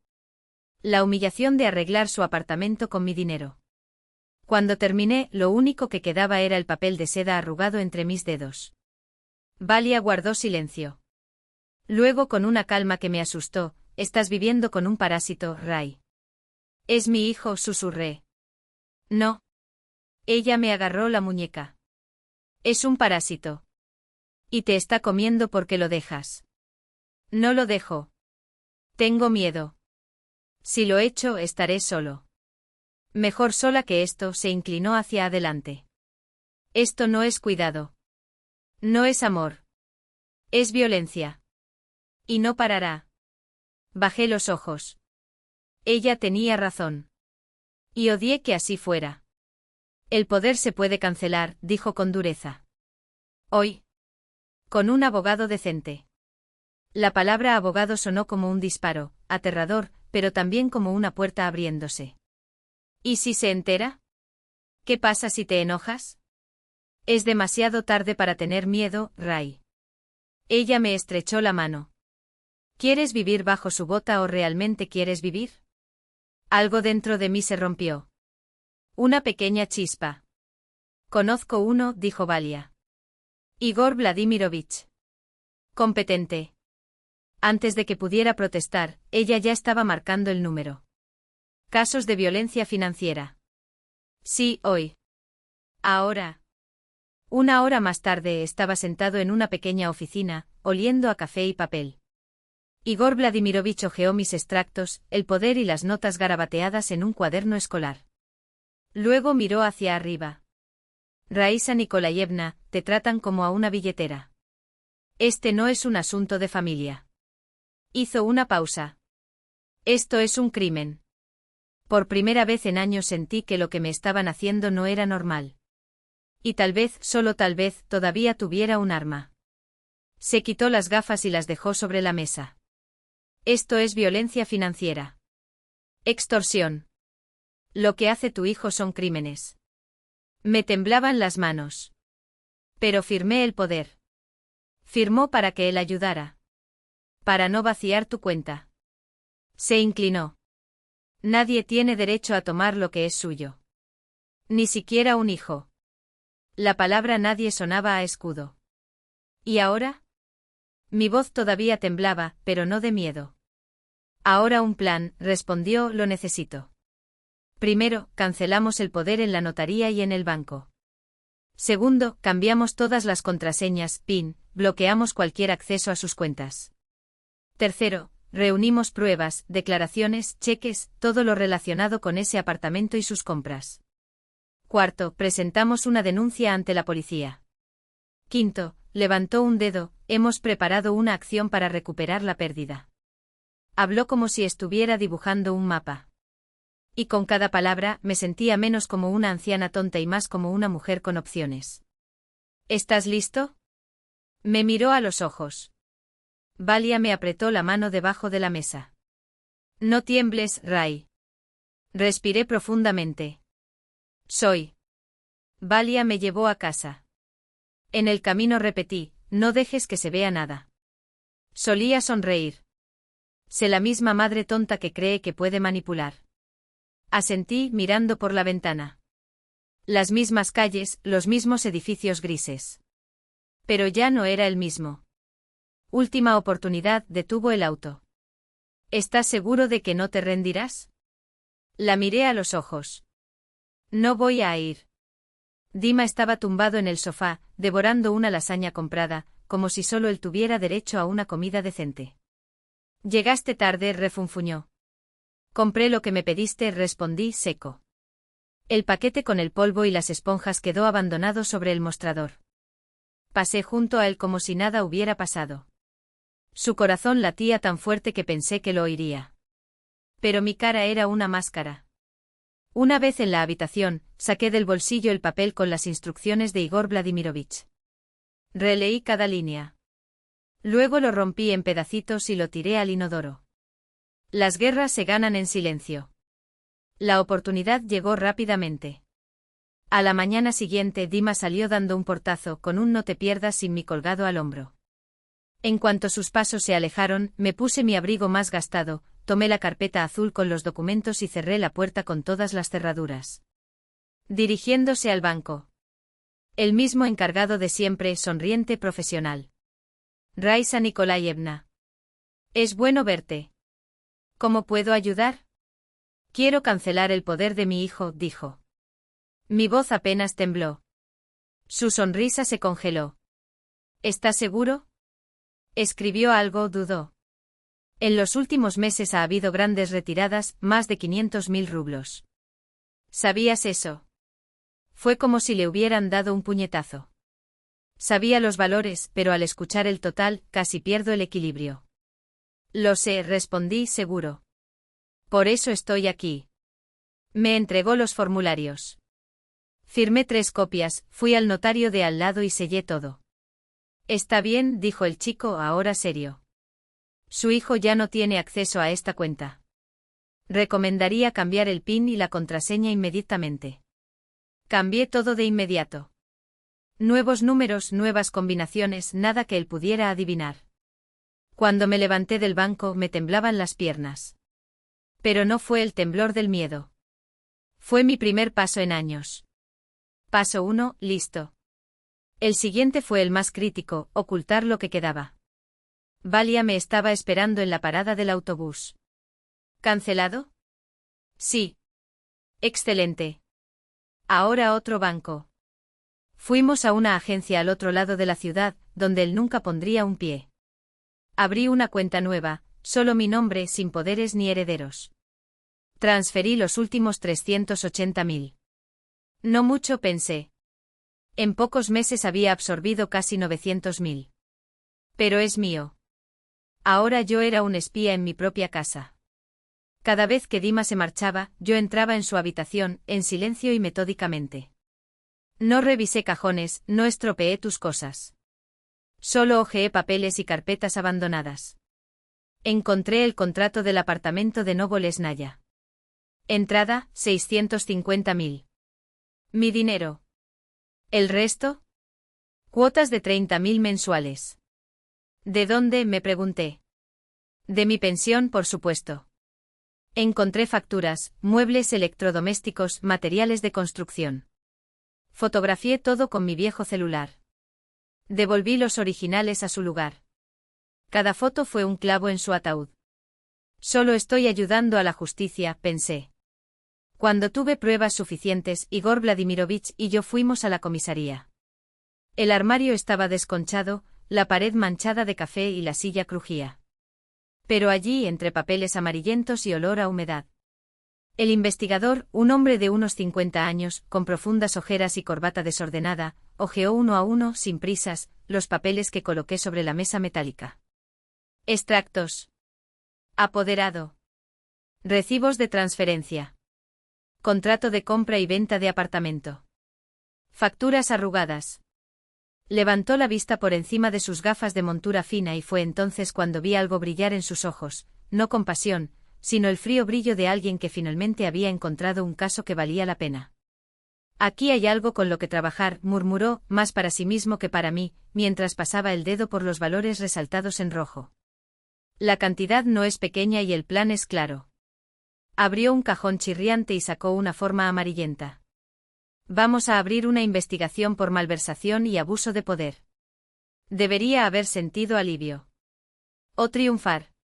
S1: La humillación de arreglar su apartamento con mi dinero. Cuando terminé, lo único que quedaba era el papel de seda arrugado entre mis dedos. Valia guardó silencio. Luego, con una calma que me asustó, «Estás viviendo con un parásito, Ray». «Es mi hijo», susurré. «No». Ella me agarró la muñeca. «Es un parásito. Y te está comiendo porque lo dejas». «No lo dejo. Tengo miedo. Si lo echo, estaré solo». «Mejor sola que esto», se inclinó hacia adelante. «Esto no es cuidado. No es amor. Es violencia. Y no parará». Bajé los ojos. Ella tenía razón. Y odié que así fuera. «El poder se puede cancelar», dijo con dureza. «Hoy. Con un abogado decente». La palabra abogado sonó como un disparo, aterrador, pero también como una puerta abriéndose. ¿Y si se entera? ¿Qué pasa si te enojas? Es demasiado tarde para tener miedo, Ray. Ella me estrechó la mano. ¿Quieres vivir bajo su bota o realmente quieres vivir? Algo dentro de mí se rompió. Una pequeña chispa. Conozco uno, dijo Valia. Igor Vladimirovich. Competente. Antes de que pudiera protestar, ella ya estaba marcando el número. Casos de violencia financiera. Sí, hoy. Ahora. Una hora más tarde estaba sentado en una pequeña oficina, oliendo a café y papel. Igor Vladimirovich hojeó mis extractos, el poder y las notas garabateadas en un cuaderno escolar. Luego miró hacia arriba. Raisa Nikolayevna, te tratan como a una billetera. Este no es un asunto de familia. Hizo una pausa. Esto es un crimen. Por primera vez en años sentí que lo que me estaban haciendo no era normal. Y tal vez, solo tal vez, todavía tuviera un arma. Se quitó las gafas y las dejó sobre la mesa. Esto es violencia financiera. Extorsión. Lo que hace tu hijo son crímenes. Me temblaban las manos. Pero firmé el poder. Firmó para que él ayudara. Para no vaciar tu cuenta. Se inclinó. Nadie tiene derecho a tomar lo que es suyo. Ni siquiera un hijo. La palabra nadie sonaba a escudo. ¿Y ahora? Mi voz todavía temblaba, pero no de miedo. Ahora un plan, respondió, lo necesito. Primero, cancelamos el poder en la notaría y en el banco. Segundo, cambiamos todas las contraseñas, PIN, bloqueamos cualquier acceso a sus cuentas. Tercero, reunimos pruebas, declaraciones, cheques, todo lo relacionado con ese apartamento y sus compras. Cuarto, presentamos una denuncia ante la policía. Quinto, levantó un dedo, hemos preparado una acción para recuperar la pérdida. Habló como si estuviera dibujando un mapa. Y con cada palabra me sentía menos como una anciana tonta y más como una mujer con opciones. ¿Estás listo? Me miró a los ojos. Valia me apretó la mano debajo de la mesa. No tiembles, Ray. Respiré profundamente. Soy. Valia me llevó a casa. En el camino repetí, no dejes que se vea nada. Solía sonreír. Sé la misma madre tonta que cree que puede manipular. Asentí, mirando por la ventana. Las mismas calles, los mismos edificios grises. Pero ya no era el mismo. Última oportunidad, detuvo el auto. ¿Estás seguro de que no te rendirás? La miré a los ojos. No voy a ir. Dima estaba tumbado en el sofá, devorando una lasaña comprada, como si solo él tuviera derecho a una comida decente. Llegaste tarde, refunfuñó. Compré lo que me pediste, respondí seco. El paquete con el polvo y las esponjas quedó abandonado sobre el mostrador. Pasé junto a él como si nada hubiera pasado. Su corazón latía tan fuerte que pensé que lo oiría. Pero mi cara era una máscara. Una vez en la habitación, saqué del bolsillo el papel con las instrucciones de Igor Vladimirovich. Releí cada línea. Luego lo rompí en pedacitos y lo tiré al inodoro. Las guerras se ganan en silencio. La oportunidad llegó rápidamente. A la mañana siguiente Dima salió dando un portazo con un no te pierdas sin mí colgado al hombro. En cuanto sus pasos se alejaron, me puse mi abrigo más gastado, tomé la carpeta azul con los documentos y cerré la puerta con todas las cerraduras. Dirigiéndose al banco. El mismo encargado de siempre, sonriente profesional. Raisa Nikolayevna. Es bueno verte. ¿Cómo puedo ayudar? Quiero cancelar el poder de mi hijo, dijo. Mi voz apenas tembló. Su sonrisa se congeló. ¿Estás seguro? Escribió algo, dudó. En los últimos meses ha habido grandes retiradas, más de 500.000 rublos. ¿Sabías eso? Fue como si le hubieran dado un puñetazo. Sabía los valores, pero al escuchar el total, casi pierdo el equilibrio. Lo sé, respondí seguro. Por eso estoy aquí. Me entregó los formularios. Firmé 3 copias, fui al notario de al lado y sellé todo. Está bien, dijo el chico, ahora serio. Su hijo ya no tiene acceso a esta cuenta. Recomendaría cambiar el PIN y la contraseña inmediatamente. Cambié todo de inmediato. Nuevos números, nuevas combinaciones, nada que él pudiera adivinar. Cuando me levanté del banco me temblaban las piernas. Pero no fue el temblor del miedo. Fue mi primer paso en años. Paso 1, listo. El siguiente fue el más crítico, ocultar lo que quedaba. Valia me estaba esperando en la parada del autobús. ¿Cancelado? Sí. Excelente. Ahora otro banco. Fuimos a una agencia al otro lado de la ciudad, donde él nunca pondría un pie. Abrí una cuenta nueva, solo mi nombre, sin poderes ni herederos. Transferí los últimos 380.000. No mucho, pensé. En pocos meses había absorbido casi 900.000. Pero es mío. Ahora yo era un espía en mi propia casa. Cada vez que Dima se marchaba, yo entraba en su habitación, en silencio y metódicamente. No revisé cajones, no estropeé tus cosas. Solo hojeé papeles y carpetas abandonadas. Encontré el contrato del apartamento de Novo Lesnaya. Entrada, 650.000. Mi dinero. ¿El resto? Cuotas de 30.000 mensuales. ¿De dónde?, me pregunté. De mi pensión, por supuesto. Encontré facturas, muebles electrodomésticos, materiales de construcción. Fotografié todo con mi viejo celular. Devolví los originales a su lugar. Cada foto fue un clavo en su ataúd. Solo estoy ayudando a la justicia, pensé. Cuando tuve pruebas suficientes, Igor Vladimirovich y yo fuimos a la comisaría. El armario estaba desconchado, la pared manchada de café y la silla crujía. Pero allí, entre papeles amarillentos y olor a humedad. El investigador, un hombre de unos 50 años, con profundas ojeras y corbata desordenada, hojeó uno a uno, sin prisas, los papeles que coloqué sobre la mesa metálica. Extractos. Apoderado. Recibos de transferencia. Contrato de compra y venta de apartamento. Facturas arrugadas. Levantó la vista por encima de sus gafas de montura fina y fue entonces cuando vi algo brillar en sus ojos, no compasión, sino el frío brillo de alguien que finalmente había encontrado un caso que valía la pena. Aquí hay algo con lo que trabajar, murmuró, más para sí mismo que para mí, mientras pasaba el dedo por los valores resaltados en rojo. La cantidad no es pequeña y el plan es claro. Abrió un cajón chirriante y sacó una forma amarillenta. Vamos a abrir una investigación por malversación y abuso de poder. Debería haber sentido alivio. O triunfar.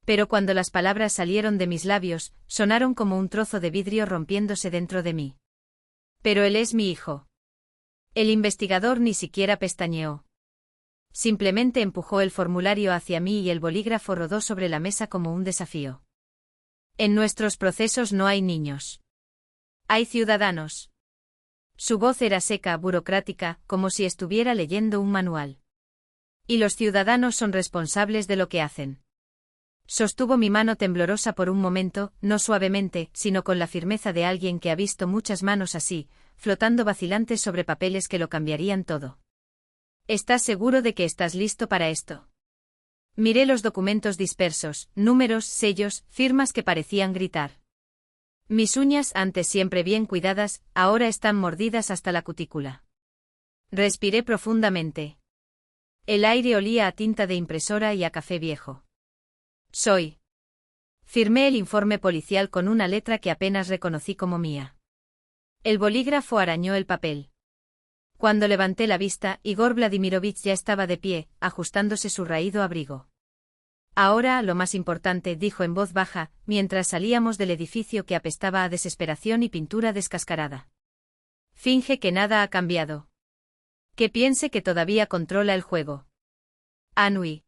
S1: Pero cuando las palabras salieron de mis labios, sonaron como un trozo de vidrio rompiéndose dentro de mí. Pero él es mi hijo. El investigador ni siquiera pestañeó. Simplemente empujó el formulario hacia mí y el bolígrafo rodó sobre la mesa como un desafío. En nuestros procesos no hay niños. Hay ciudadanos. Su voz era seca, burocrática, como si estuviera leyendo un manual. Y los ciudadanos son responsables de lo que hacen. Sostuvo mi mano temblorosa por un momento, no suavemente, sino con la firmeza de alguien que ha visto muchas manos así, flotando vacilantes sobre papeles que lo cambiarían todo. ¿Estás seguro de que estás listo para esto? Miré los documentos dispersos, números, sellos, firmas que parecían gritar. Mis uñas, antes siempre bien cuidadas, ahora están mordidas hasta la cutícula. Respiré profundamente. El aire olía a tinta de impresora y a café viejo. Firmé el informe policial con una letra que apenas reconocí como mía. El bolígrafo arañó el papel. Cuando levanté la vista, Igor Vladimirovich ya estaba de pie, ajustándose su raído abrigo. Ahora, lo más importante, dijo en voz baja, mientras salíamos del edificio que apestaba a desesperación y pintura descascarada. Finge que nada ha cambiado. Que piense que todavía controla el juego. Anui.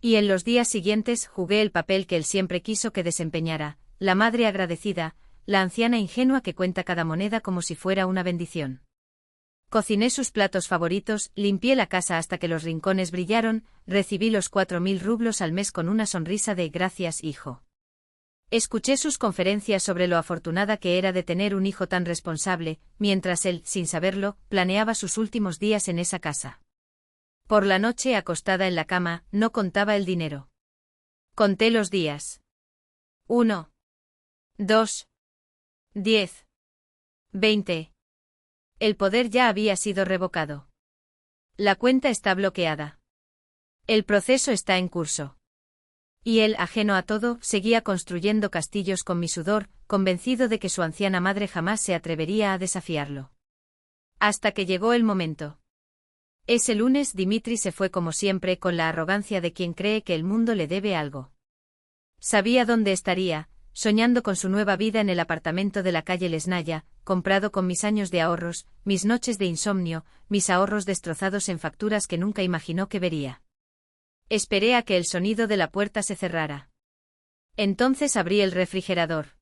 S1: Y en los días siguientes jugué el papel que él siempre quiso que desempeñara, la madre agradecida, la anciana ingenua que cuenta cada moneda como si fuera una bendición. Cociné sus platos favoritos, limpié la casa hasta que los rincones brillaron, recibí los 4.000 rublos al mes con una sonrisa de «gracias, hijo». Escuché sus conferencias sobre lo afortunada que era de tener un hijo tan responsable, mientras él, sin saberlo, planeaba sus últimos días en esa casa. Por la noche, acostada en la cama, no contaba el dinero. Conté los días. 1, 2, 10, 20. El poder ya había sido revocado. La cuenta está bloqueada. El proceso está en curso. Y él, ajeno a todo, seguía construyendo castillos con mi sudor, convencido de que su anciana madre jamás se atrevería a desafiarlo. Hasta que llegó el momento. Ese lunes Dimitri se fue como siempre con la arrogancia de quien cree que el mundo le debe algo. Sabía dónde estaría, soñando con su nueva vida en el apartamento de la calle Lesnaya, comprado con mis años de ahorros, mis noches de insomnio, mis ahorros destrozados en facturas que nunca imaginó que vería. Esperé a que el sonido de la puerta se cerrara. Entonces abrí el refrigerador.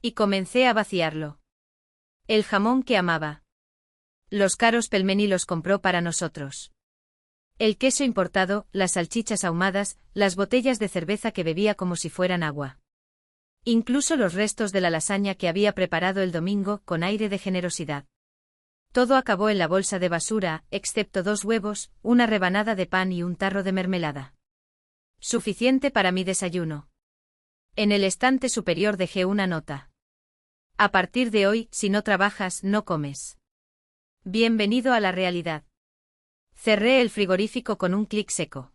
S1: Y comencé a vaciarlo. El jamón que amaba. Los caros pelmeni los compró para nosotros. El queso importado, las salchichas ahumadas, las botellas de cerveza que bebía como si fueran agua. Incluso los restos de la lasaña que había preparado el domingo con aire de generosidad. Todo acabó en la bolsa de basura, excepto 2 huevos, una rebanada de pan y un tarro de mermelada. Suficiente para mi desayuno. En el estante superior dejé una nota. A partir de hoy, si no trabajas, no comes. Bienvenido a la realidad. Cerré el frigorífico con un clic seco.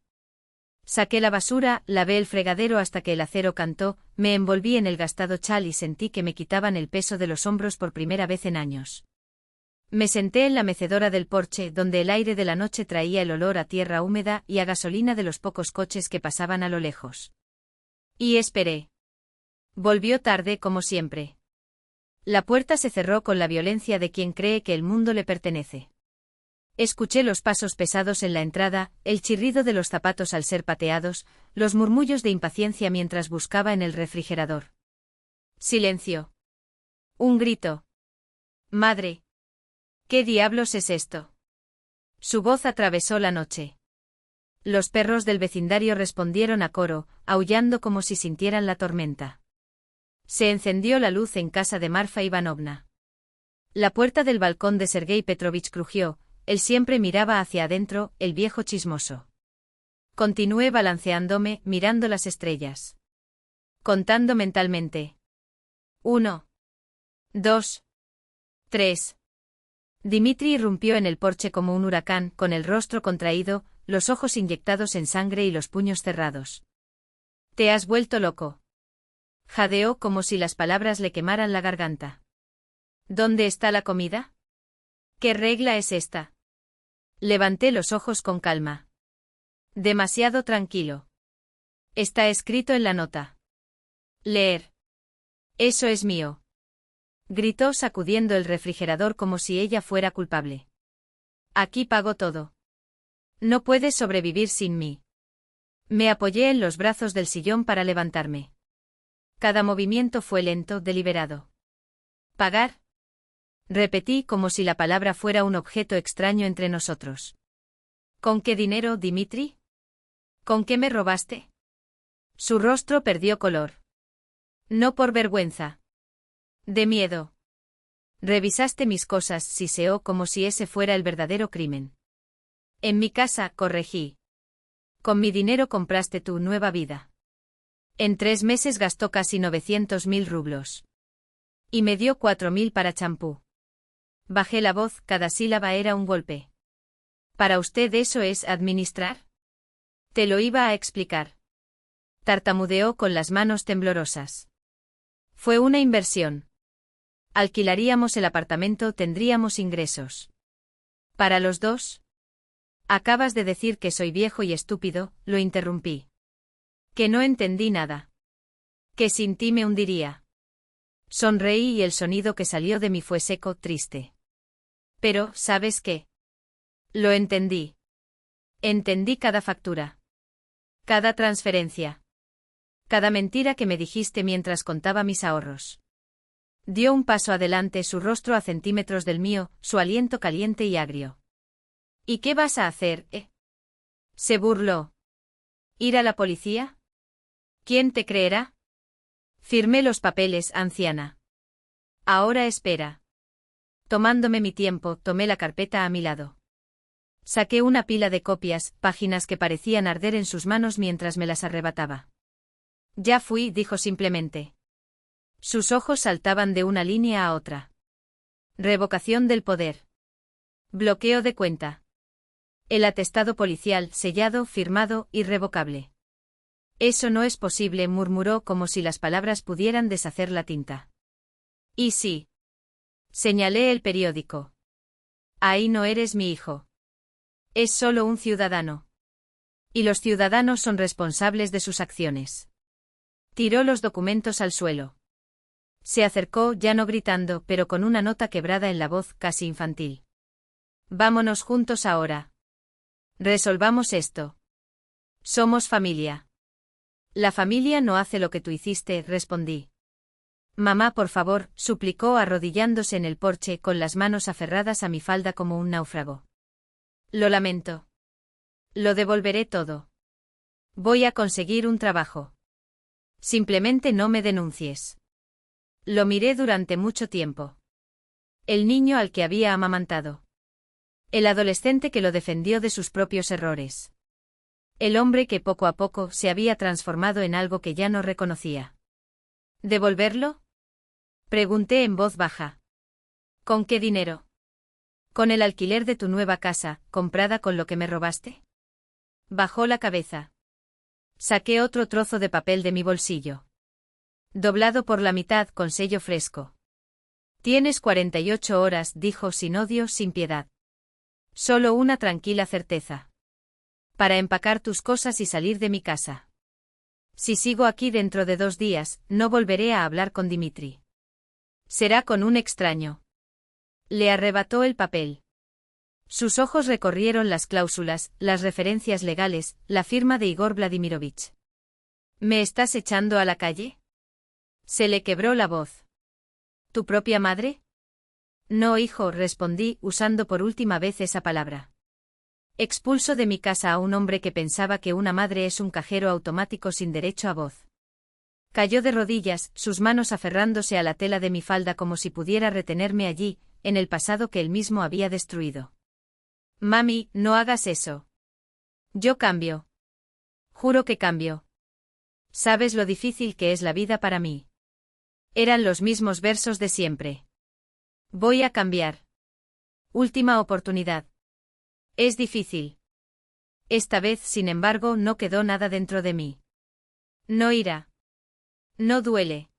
S1: Saqué la basura, lavé el fregadero hasta que el acero cantó, me envolví en el gastado chal y sentí que me quitaban el peso de los hombros por primera vez en años. Me senté en la mecedora del porche, donde el aire de la noche traía el olor a tierra húmeda y a gasolina de los pocos coches que pasaban a lo lejos. Y esperé. Volvió tarde como siempre. La puerta se cerró con la violencia de quien cree que el mundo le pertenece. Escuché los pasos pesados en la entrada, el chirrido de los zapatos al ser pateados, los murmullos de impaciencia mientras buscaba en el refrigerador. Silencio. Un grito. Madre. ¿Qué diablos es esto? Su voz atravesó la noche. Los perros del vecindario respondieron a coro, aullando como si sintieran la tormenta. Se encendió la luz en casa de Marfa Ivanovna. La puerta del balcón de Sergei Petrovich crujió, él siempre miraba hacia adentro, el viejo chismoso. Continué balanceándome, mirando las estrellas. Contando mentalmente. 1, 2, 3. Dimitri irrumpió en el porche como un huracán, con el rostro contraído, los ojos inyectados en sangre y los puños cerrados. ¿Te has vuelto loco? Jadeó como si las palabras le quemaran la garganta. ¿Dónde está la comida? ¿Qué regla es esta? Levanté los ojos con calma. Demasiado tranquilo. Está escrito en la nota. Leer. Eso es mío. Gritó sacudiendo el refrigerador como si ella fuera culpable. Aquí pago todo. No puedes sobrevivir sin mí. Me apoyé en los brazos del sillón para levantarme. Cada movimiento fue lento, deliberado. ¿Pagar? Repetí como si la palabra fuera un objeto extraño entre nosotros. ¿Con qué dinero, Dimitri? ¿Con qué me robaste? Su rostro perdió color. No por vergüenza. De miedo. Revisaste mis cosas, siseó como si ese fuera el verdadero crimen. En mi casa, corregí. Con mi dinero compraste tu nueva vida. En 3 meses gastó casi 900.000 rublos. Y me dio 4.000 para champú. Bajé la voz, cada sílaba era un golpe. ¿Para usted eso es administrar? Te lo iba a explicar. Tartamudeó con las manos temblorosas. Fue una inversión. Alquilaríamos el apartamento, tendríamos ingresos. ¿Para los dos? Acabas de decir que soy viejo y estúpido, lo interrumpí. Que no entendí nada. Que sin ti me hundiría. Sonreí y el sonido que salió de mí fue seco, triste. Pero, ¿sabes qué? Lo entendí. Entendí cada factura. Cada transferencia. Cada mentira que me dijiste mientras contaba mis ahorros. Dio un paso adelante, su rostro a centímetros del mío, su aliento caliente y agrio. ¿Y qué vas a hacer, Se burló. ¿Ir a la policía? ¿Quién te creerá? Firmé los papeles, anciana. Ahora espera. Tomándome mi tiempo, tomé la carpeta a mi lado. Saqué una pila de copias, páginas que parecían arder en sus manos mientras me las arrebataba. Ya fui, dijo simplemente. Sus ojos saltaban de una línea a otra. Revocación del poder. Bloqueo de cuenta. El atestado policial, sellado, firmado, irrevocable. Eso no es posible, murmuró como si las palabras pudieran deshacer la tinta. ¿Y sí? Señalé el periódico. Ahí no eres mi hijo. Es solo un ciudadano. Y los ciudadanos son responsables de sus acciones. Tiró los documentos al suelo. Se acercó, ya no gritando, pero con una nota quebrada en la voz, casi infantil. Vámonos juntos ahora. Resolvamos esto. Somos familia. La familia no hace lo que tú hiciste, respondí. Mamá, por favor, suplicó arrodillándose en el porche con las manos aferradas a mi falda como un náufrago. Lo lamento. Lo devolveré todo. Voy a conseguir un trabajo. Simplemente no me denuncies. Lo miré durante mucho tiempo. El niño al que había amamantado. El adolescente que lo defendió de sus propios errores. El hombre que poco a poco se había transformado en algo que ya no reconocía. ¿Devolverlo? Pregunté en voz baja. ¿Con qué dinero? ¿Con el alquiler de tu nueva casa, comprada con lo que me robaste? Bajó la cabeza. Saqué otro trozo de papel de mi bolsillo. Doblado por la mitad con sello fresco. Tienes 48 horas, dijo sin odio, sin piedad. Solo una tranquila certeza. Para empacar tus cosas y salir de mi casa. Si sigo aquí dentro de 2 días, no volveré a hablar con Dimitri. Será con un extraño. Le arrebató el papel. Sus ojos recorrieron las cláusulas, las referencias legales, la firma de Igor Vladimirovich. ¿Me estás echando a la calle? Se le quebró la voz. ¿Tu propia madre? No, hijo, respondí, usando por última vez esa palabra. Expulso de mi casa a un hombre que pensaba que una madre es un cajero automático sin derecho a voz. Cayó de rodillas, sus manos aferrándose a la tela de mi falda como si pudiera retenerme allí, en el pasado que él mismo había destruido. Mami, no hagas eso. Yo cambio. Juro que cambio. ¿Sabes lo difícil que es la vida para mí? Eran los mismos versos de siempre. Voy a cambiar. Última oportunidad. Es difícil. Esta vez, sin embargo, no quedó nada dentro de mí. No ira. No duele.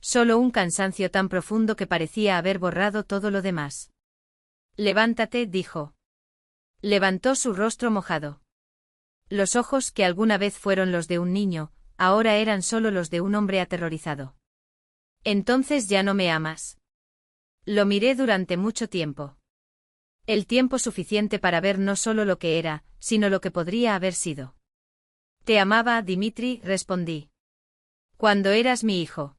S1: Solo un cansancio tan profundo que parecía haber borrado todo lo demás. Levántate, dijo. Levantó su rostro mojado. Los ojos que alguna vez fueron los de un niño, ahora eran solo los de un hombre aterrorizado. Entonces ya no me amas. Lo miré durante mucho tiempo. El tiempo suficiente para ver no solo lo que era, sino lo que podría haber sido. Te amaba, Dimitri, respondí. Cuando eras mi hijo.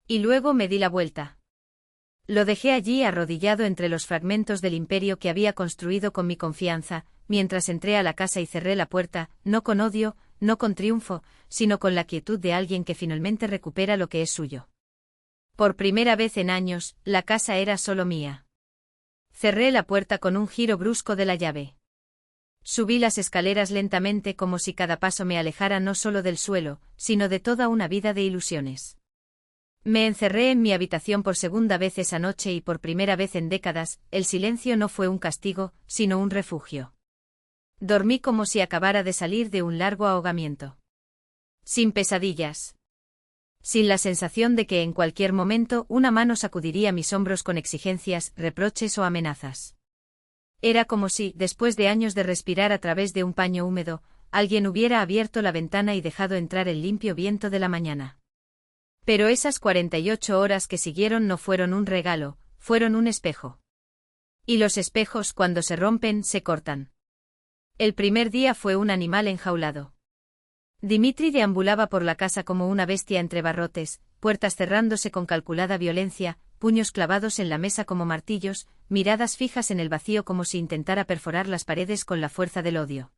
S1: Y luego me di la vuelta. Lo dejé allí arrodillado entre los fragmentos del imperio que había construido con mi confianza, mientras entré a la casa y cerré la puerta, no con odio, no con triunfo, sino con la quietud de alguien que finalmente recupera lo que es suyo. Por primera vez en años, la casa era solo mía. Cerré la puerta con un giro brusco de la llave. Subí las escaleras lentamente como si cada paso me alejara no solo del suelo, sino de toda una vida de ilusiones. Me encerré en mi habitación por segunda vez esa noche y por primera vez en décadas, el silencio no fue un castigo, sino un refugio. Dormí como si acabara de salir de un largo ahogamiento. Sin pesadillas. Sin la sensación de que en cualquier momento una mano sacudiría mis hombros con exigencias, reproches o amenazas. Era como si, después de años de respirar a través de un paño húmedo, alguien hubiera abierto la ventana y dejado entrar el limpio viento de la mañana. Pero esas 48 horas que siguieron no fueron un regalo, fueron un espejo. Y los espejos, cuando se rompen, se cortan. El primer día fue un animal enjaulado. Dimitri deambulaba por la casa como una bestia entre barrotes, puertas cerrándose con calculada violencia, puños clavados en la mesa como martillos, miradas fijas en el vacío como si intentara perforar las paredes con la fuerza del odio.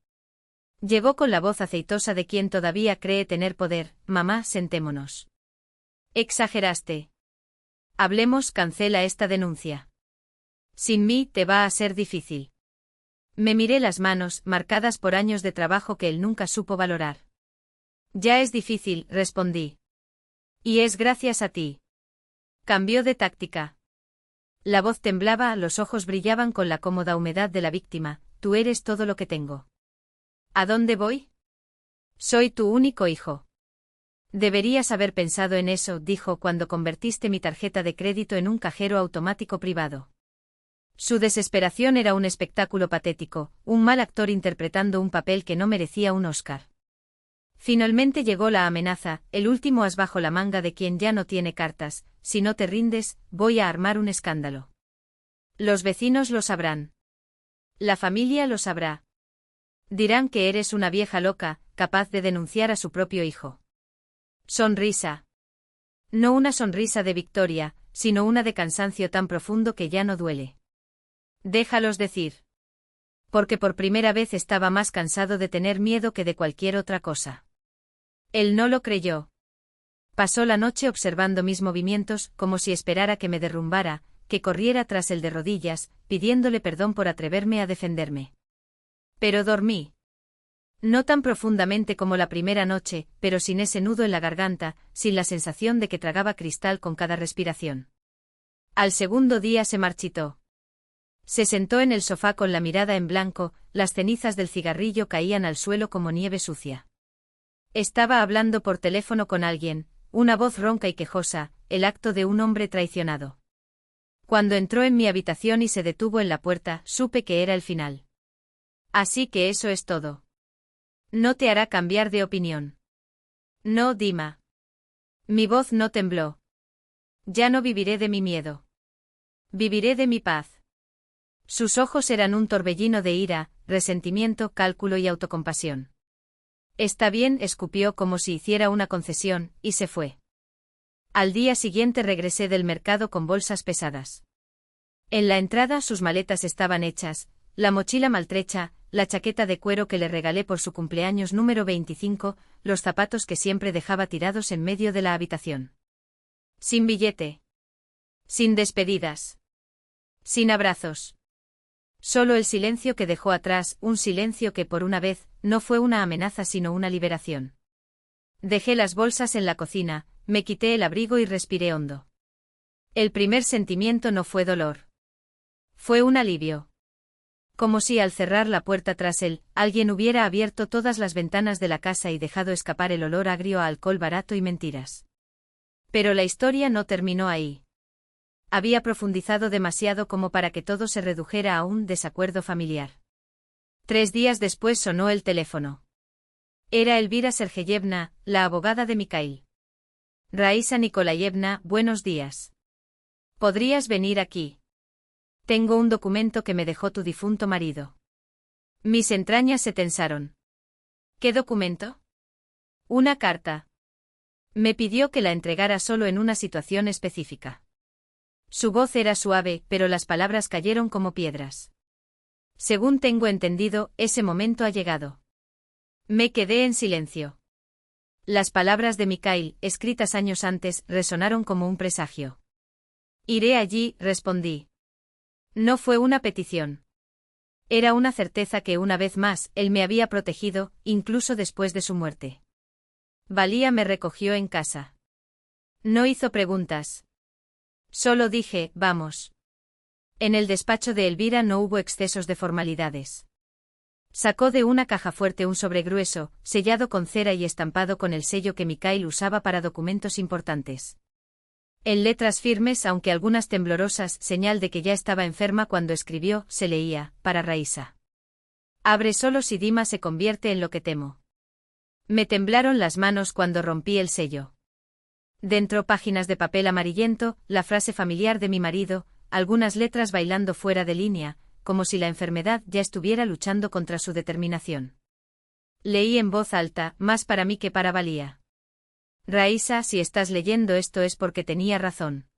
S1: Llegó con la voz aceitosa de quien todavía cree tener poder. Mamá, sentémonos. Exageraste. Hablemos, cancela esta denuncia. Sin mí te va a ser difícil. Me miré las manos, marcadas por años de trabajo que él nunca supo valorar. Ya es difícil, respondí. Y es gracias a ti. Cambió de táctica. La voz temblaba, los ojos brillaban con la cómoda humedad de la víctima. Tú eres todo lo que tengo. ¿A dónde voy? Soy tu único hijo. Deberías haber pensado en eso, dijo cuando convertiste mi tarjeta de crédito en un cajero automático privado. Su desesperación era un espectáculo patético, un mal actor interpretando un papel que no merecía un Oscar. Finalmente llegó la amenaza, el último as bajo la manga de quien ya no tiene cartas, si no te rindes, voy a armar un escándalo. Los vecinos lo sabrán. La familia lo sabrá. Dirán que eres una vieja loca, capaz de denunciar a su propio hijo. Sonrisa. No una sonrisa de victoria, sino una de cansancio tan profundo que ya no duele. Déjalos decir. Porque por primera vez estaba más cansado de tener miedo que de cualquier otra cosa. Él no lo creyó. Pasó la noche observando mis movimientos, como si esperara que me derrumbara, que corriera tras él de rodillas, pidiéndole perdón por atreverme a defenderme. Pero dormí. No tan profundamente como la primera noche, pero sin ese nudo en la garganta, sin la sensación de que tragaba cristal con cada respiración. Al segundo día se marchitó. Se sentó en el sofá con la mirada en blanco, las cenizas del cigarrillo caían al suelo como nieve sucia. Estaba hablando por teléfono con alguien, una voz ronca y quejosa, el acto de un hombre traicionado. Cuando entró en mi habitación y se detuvo en la puerta, supe que era el final. Así que eso es todo. No te hará cambiar de opinión. No, Dima. Mi voz no tembló. Ya no viviré de mi miedo. Viviré de mi paz. Sus ojos eran un torbellino de ira, resentimiento, cálculo y autocompasión. Está bien, escupió como si hiciera una concesión, y se fue. Al día siguiente regresé del mercado con bolsas pesadas. En la entrada sus maletas estaban hechas, la mochila maltrecha, la chaqueta de cuero que le regalé por su cumpleaños número 25, los zapatos que siempre dejaba tirados en medio de la habitación. Sin billete. Sin despedidas. Sin abrazos. Solo el silencio que dejó atrás, un silencio que por una vez, no fue una amenaza sino una liberación. Dejé las bolsas en la cocina, me quité el abrigo y respiré hondo. El primer sentimiento no fue dolor. Fue un alivio. Como si al cerrar la puerta tras él, alguien hubiera abierto todas las ventanas de la casa y dejado escapar el olor agrio a alcohol barato y mentiras. Pero la historia no terminó ahí. Había profundizado demasiado como para que todo se redujera a un desacuerdo familiar. 3 días después sonó el teléfono. Era Elvira Sergeyevna, la abogada de Mikhail. Raisa Nikolayevna, buenos días. ¿Podrías venir aquí? Tengo un documento que me dejó tu difunto marido. Mis entrañas se tensaron. ¿Qué documento? Una carta. Me pidió que la entregara solo en una situación específica. Su voz era suave, pero las palabras cayeron como piedras. Según tengo entendido, ese momento ha llegado. Me quedé en silencio. Las palabras de Mikhail, escritas años antes, resonaron como un presagio. Iré allí, respondí. No fue una petición. Era una certeza que una vez más, él me había protegido, incluso después de su muerte. Valía me recogió en casa. No hizo preguntas. Solo dije, vamos. En el despacho de Elvira no hubo excesos de formalidades. Sacó de una caja fuerte un sobre grueso, sellado con cera y estampado con el sello que Mikhail usaba para documentos importantes. En letras firmes, aunque algunas temblorosas, señal de que ya estaba enferma cuando escribió, se leía, para Raisa. Abre solo si Dima se convierte en lo que temo. Me temblaron las manos cuando rompí el sello. Dentro páginas de papel amarillento, la frase familiar de mi marido, algunas letras bailando fuera de línea, como si la enfermedad ya estuviera luchando contra su determinación. Leí en voz alta, más para mí que para Valía. Raisa, si estás leyendo esto es porque tenía razón.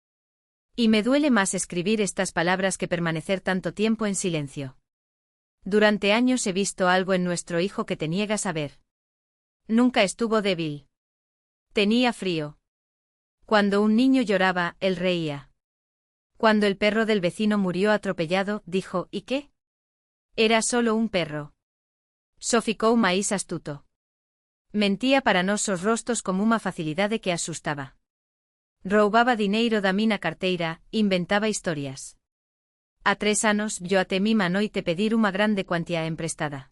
S1: Y me duele más escribir estas palabras que permanecer tanto tiempo en silencio. Durante años he visto algo en nuestro hijo que te niegas a ver. Nunca estuvo débil. Tenía frío. Cuando un niño lloraba, él reía. Cuando el perro del vecino murió atropellado, dijo, ¿y qué? Era solo un perro. Sofocó un maíz astuto. Mentía para nosos rostos con una facilidad que asustaba. Roubaba dinheiro da mina carteira, inventaba historias. A 3 anos, yo até mi manoite pedir una grande cuantía emprestada.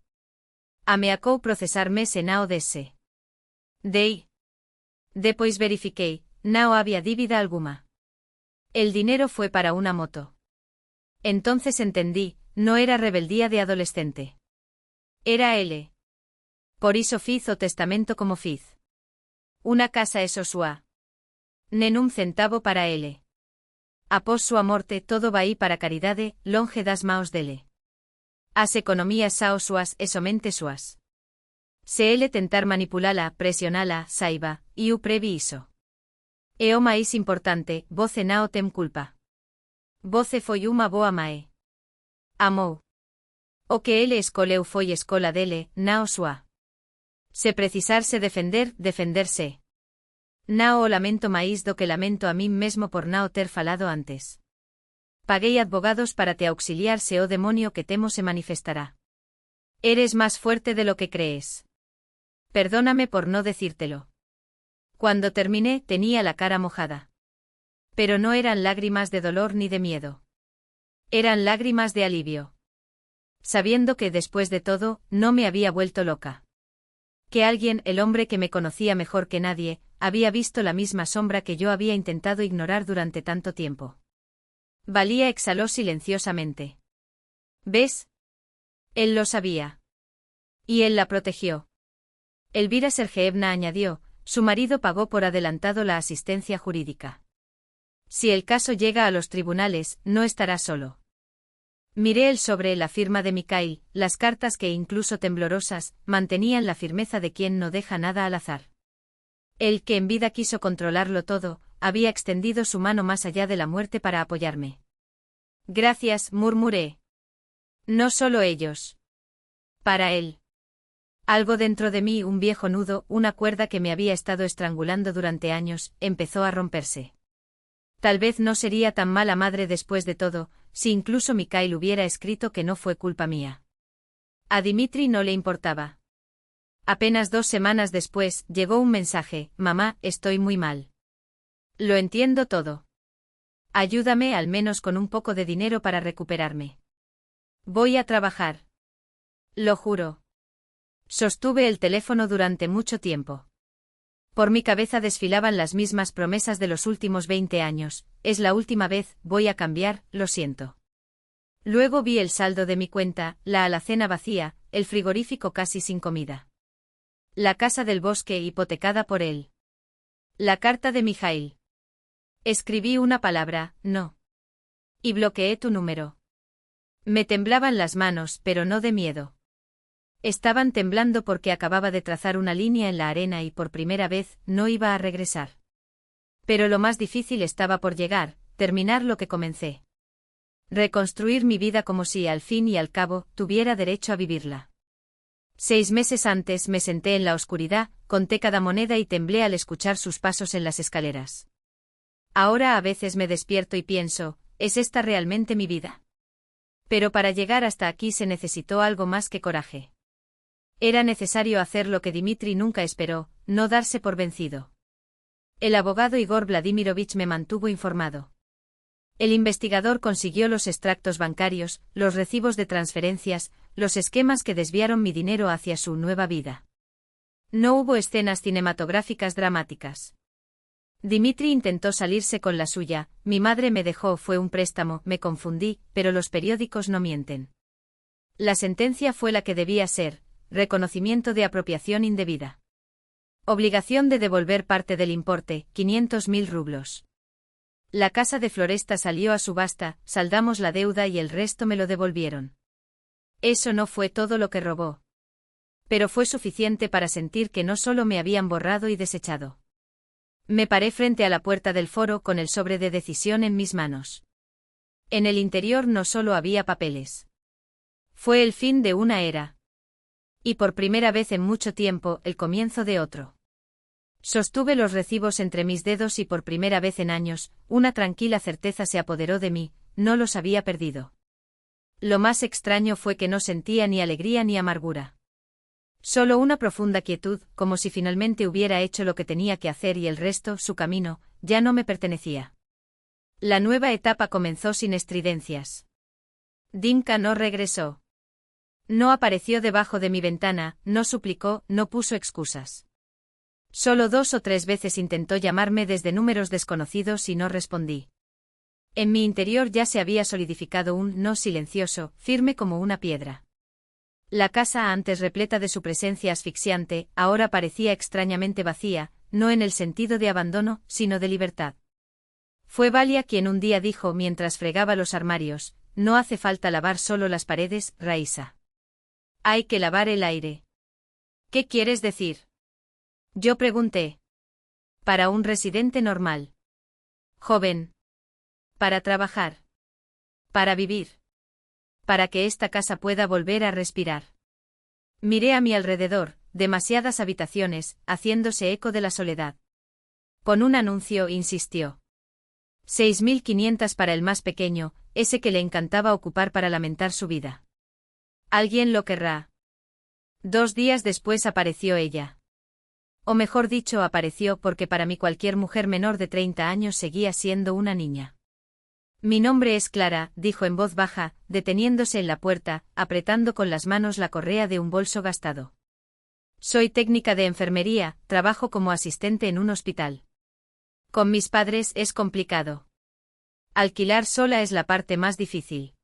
S1: Ameacou procesarme se na odese. Dei. Depois verifiquei, no había dívida alguna. El dinero fue para una moto. Entonces entendí, no era rebeldía de adolescente. Era él. Por iso fiz o testamento como fiz. Una casa es súa. Nen un centavo para ele. Após súa morte todo vai para caridade, longe das maos dele. As economías sao súas e somente súas. Se ele tentar manipulala, presionala, saiba, e o previ iso. E o máis importante, voce nao tem culpa. Voce foi unha boa mae. Amou. O que ele escoleu foi escola dele, nao súa. Se precisarse defender, defenderse. Nao o lamento máis do que lamento a min mesmo por nao ter falado antes. Paguei advogados para te auxiliar se o demonio que temo se manifestará. Eres más fuerte de lo que crees. Perdóname por no decírtelo. Cuando terminé, tenía la cara mojada. Pero no eran lágrimas de dolor ni de miedo. Eran lágrimas de alivio. Sabiendo que después de todo, no me había vuelto loca. Que alguien, el hombre que me conocía mejor que nadie, había visto la misma sombra que yo había intentado ignorar durante tanto tiempo. Valía exhaló silenciosamente. ¿Ves? Él lo sabía. Y él la protegió. Elvira Sergeevna añadió, su marido pagó por adelantado la asistencia jurídica. Si el caso llega a los tribunales, no estará solo. Miré el sobre la firma de Mikhail, las cartas que incluso temblorosas, mantenían la firmeza de quien no deja nada al azar. Él que en vida quiso controlarlo todo, había extendido su mano más allá de la muerte para apoyarme. Gracias, murmuré. No solo ellos. Para él. Algo dentro de mí, un viejo nudo, una cuerda que me había estado estrangulando durante años, empezó a romperse. Tal vez no sería tan mala madre después de todo, si incluso Mikhail hubiera escrito que no fue culpa mía. A Dimitri no le importaba. Apenas 2 semanas después, llegó un mensaje: mamá, estoy muy mal. Lo entiendo todo. Ayúdame al menos con un poco de dinero para recuperarme. Voy a trabajar. Lo juro. Sostuve el teléfono durante mucho tiempo. Por mi cabeza desfilaban las mismas promesas de los últimos 20 años, es la última vez, voy a cambiar, lo siento. Luego vi el saldo de mi cuenta, la alacena vacía, el frigorífico casi sin comida. La casa del bosque hipotecada por él. La carta de Mikhail. Escribí una palabra, no. Y bloqueé tu número. Me temblaban las manos, pero no de miedo. Estaban temblando porque acababa de trazar una línea en la arena y por primera vez no iba a regresar. Pero lo más difícil estaba por llegar, terminar lo que comencé. Reconstruir mi vida como si, al fin y al cabo, tuviera derecho a vivirla. 6 meses antes me senté en la oscuridad, conté cada moneda y temblé al escuchar sus pasos en las escaleras. Ahora a veces me despierto y pienso, ¿es esta realmente mi vida? Pero para llegar hasta aquí se necesitó algo más que coraje. Era necesario hacer lo que Dimitri nunca esperó, no darse por vencido. El abogado Igor Vladimirovich me mantuvo informado. El investigador consiguió los extractos bancarios, los recibos de transferencias, los esquemas que desviaron mi dinero hacia su nueva vida. No hubo escenas cinematográficas dramáticas. Dimitri intentó salirse con la suya, mi madre me dejó, fue un préstamo, me confundí, pero los periódicos no mienten. La sentencia fue la que debía ser: reconocimiento de apropiación indebida. Obligación de devolver parte del importe, 500.000 rublos. La casa de Floresta salió a subasta, saldamos la deuda y el resto me lo devolvieron. Eso no fue todo lo que robó. Pero fue suficiente para sentir que no solo me habían borrado y desechado. Me paré frente a la puerta del foro con el sobre de decisión en mis manos. En el interior no solo había papeles. Fue el fin de una era. Y por primera vez en mucho tiempo, el comienzo de otro. Sostuve los recibos entre mis dedos y por primera vez en años, una tranquila certeza se apoderó de mí, no los había perdido. Lo más extraño fue que no sentía ni alegría ni amargura. Solo una profunda quietud, como si finalmente hubiera hecho lo que tenía que hacer y el resto, su camino, ya no me pertenecía. La nueva etapa comenzó sin estridencias. Dimka no regresó. No apareció debajo de mi ventana, no suplicó, no puso excusas. Solo 2 o 3 veces intentó llamarme desde números desconocidos y no respondí. En mi interior ya se había solidificado un no silencioso, firme como una piedra. La casa, antes repleta de su presencia asfixiante, ahora parecía extrañamente vacía, no en el sentido de abandono, sino de libertad. Fue Valia quien un día dijo mientras fregaba los armarios: no hace falta lavar solo las paredes, Raísa. Hay que lavar el aire. ¿Qué quieres decir? Yo pregunté. Para un residente normal. Joven. Para trabajar. Para vivir. Para que esta casa pueda volver a respirar. Miré a mi alrededor, demasiadas habitaciones, haciéndose eco de la soledad. Pon un anuncio, insistió. 6.500 para el más pequeño, ese que le encantaba ocupar para lamentar su vida. ¿Alguien lo querrá? 2 días después apareció ella. O mejor dicho, apareció porque para mí cualquier mujer menor de 30 años seguía siendo una niña. Mi nombre es Clara, dijo en voz baja, deteniéndose en la puerta, apretando con las manos la correa de un bolso gastado. Soy técnica de enfermería, trabajo como asistente en un hospital. Con mis padres es complicado. Alquilar sola es la parte más difícil.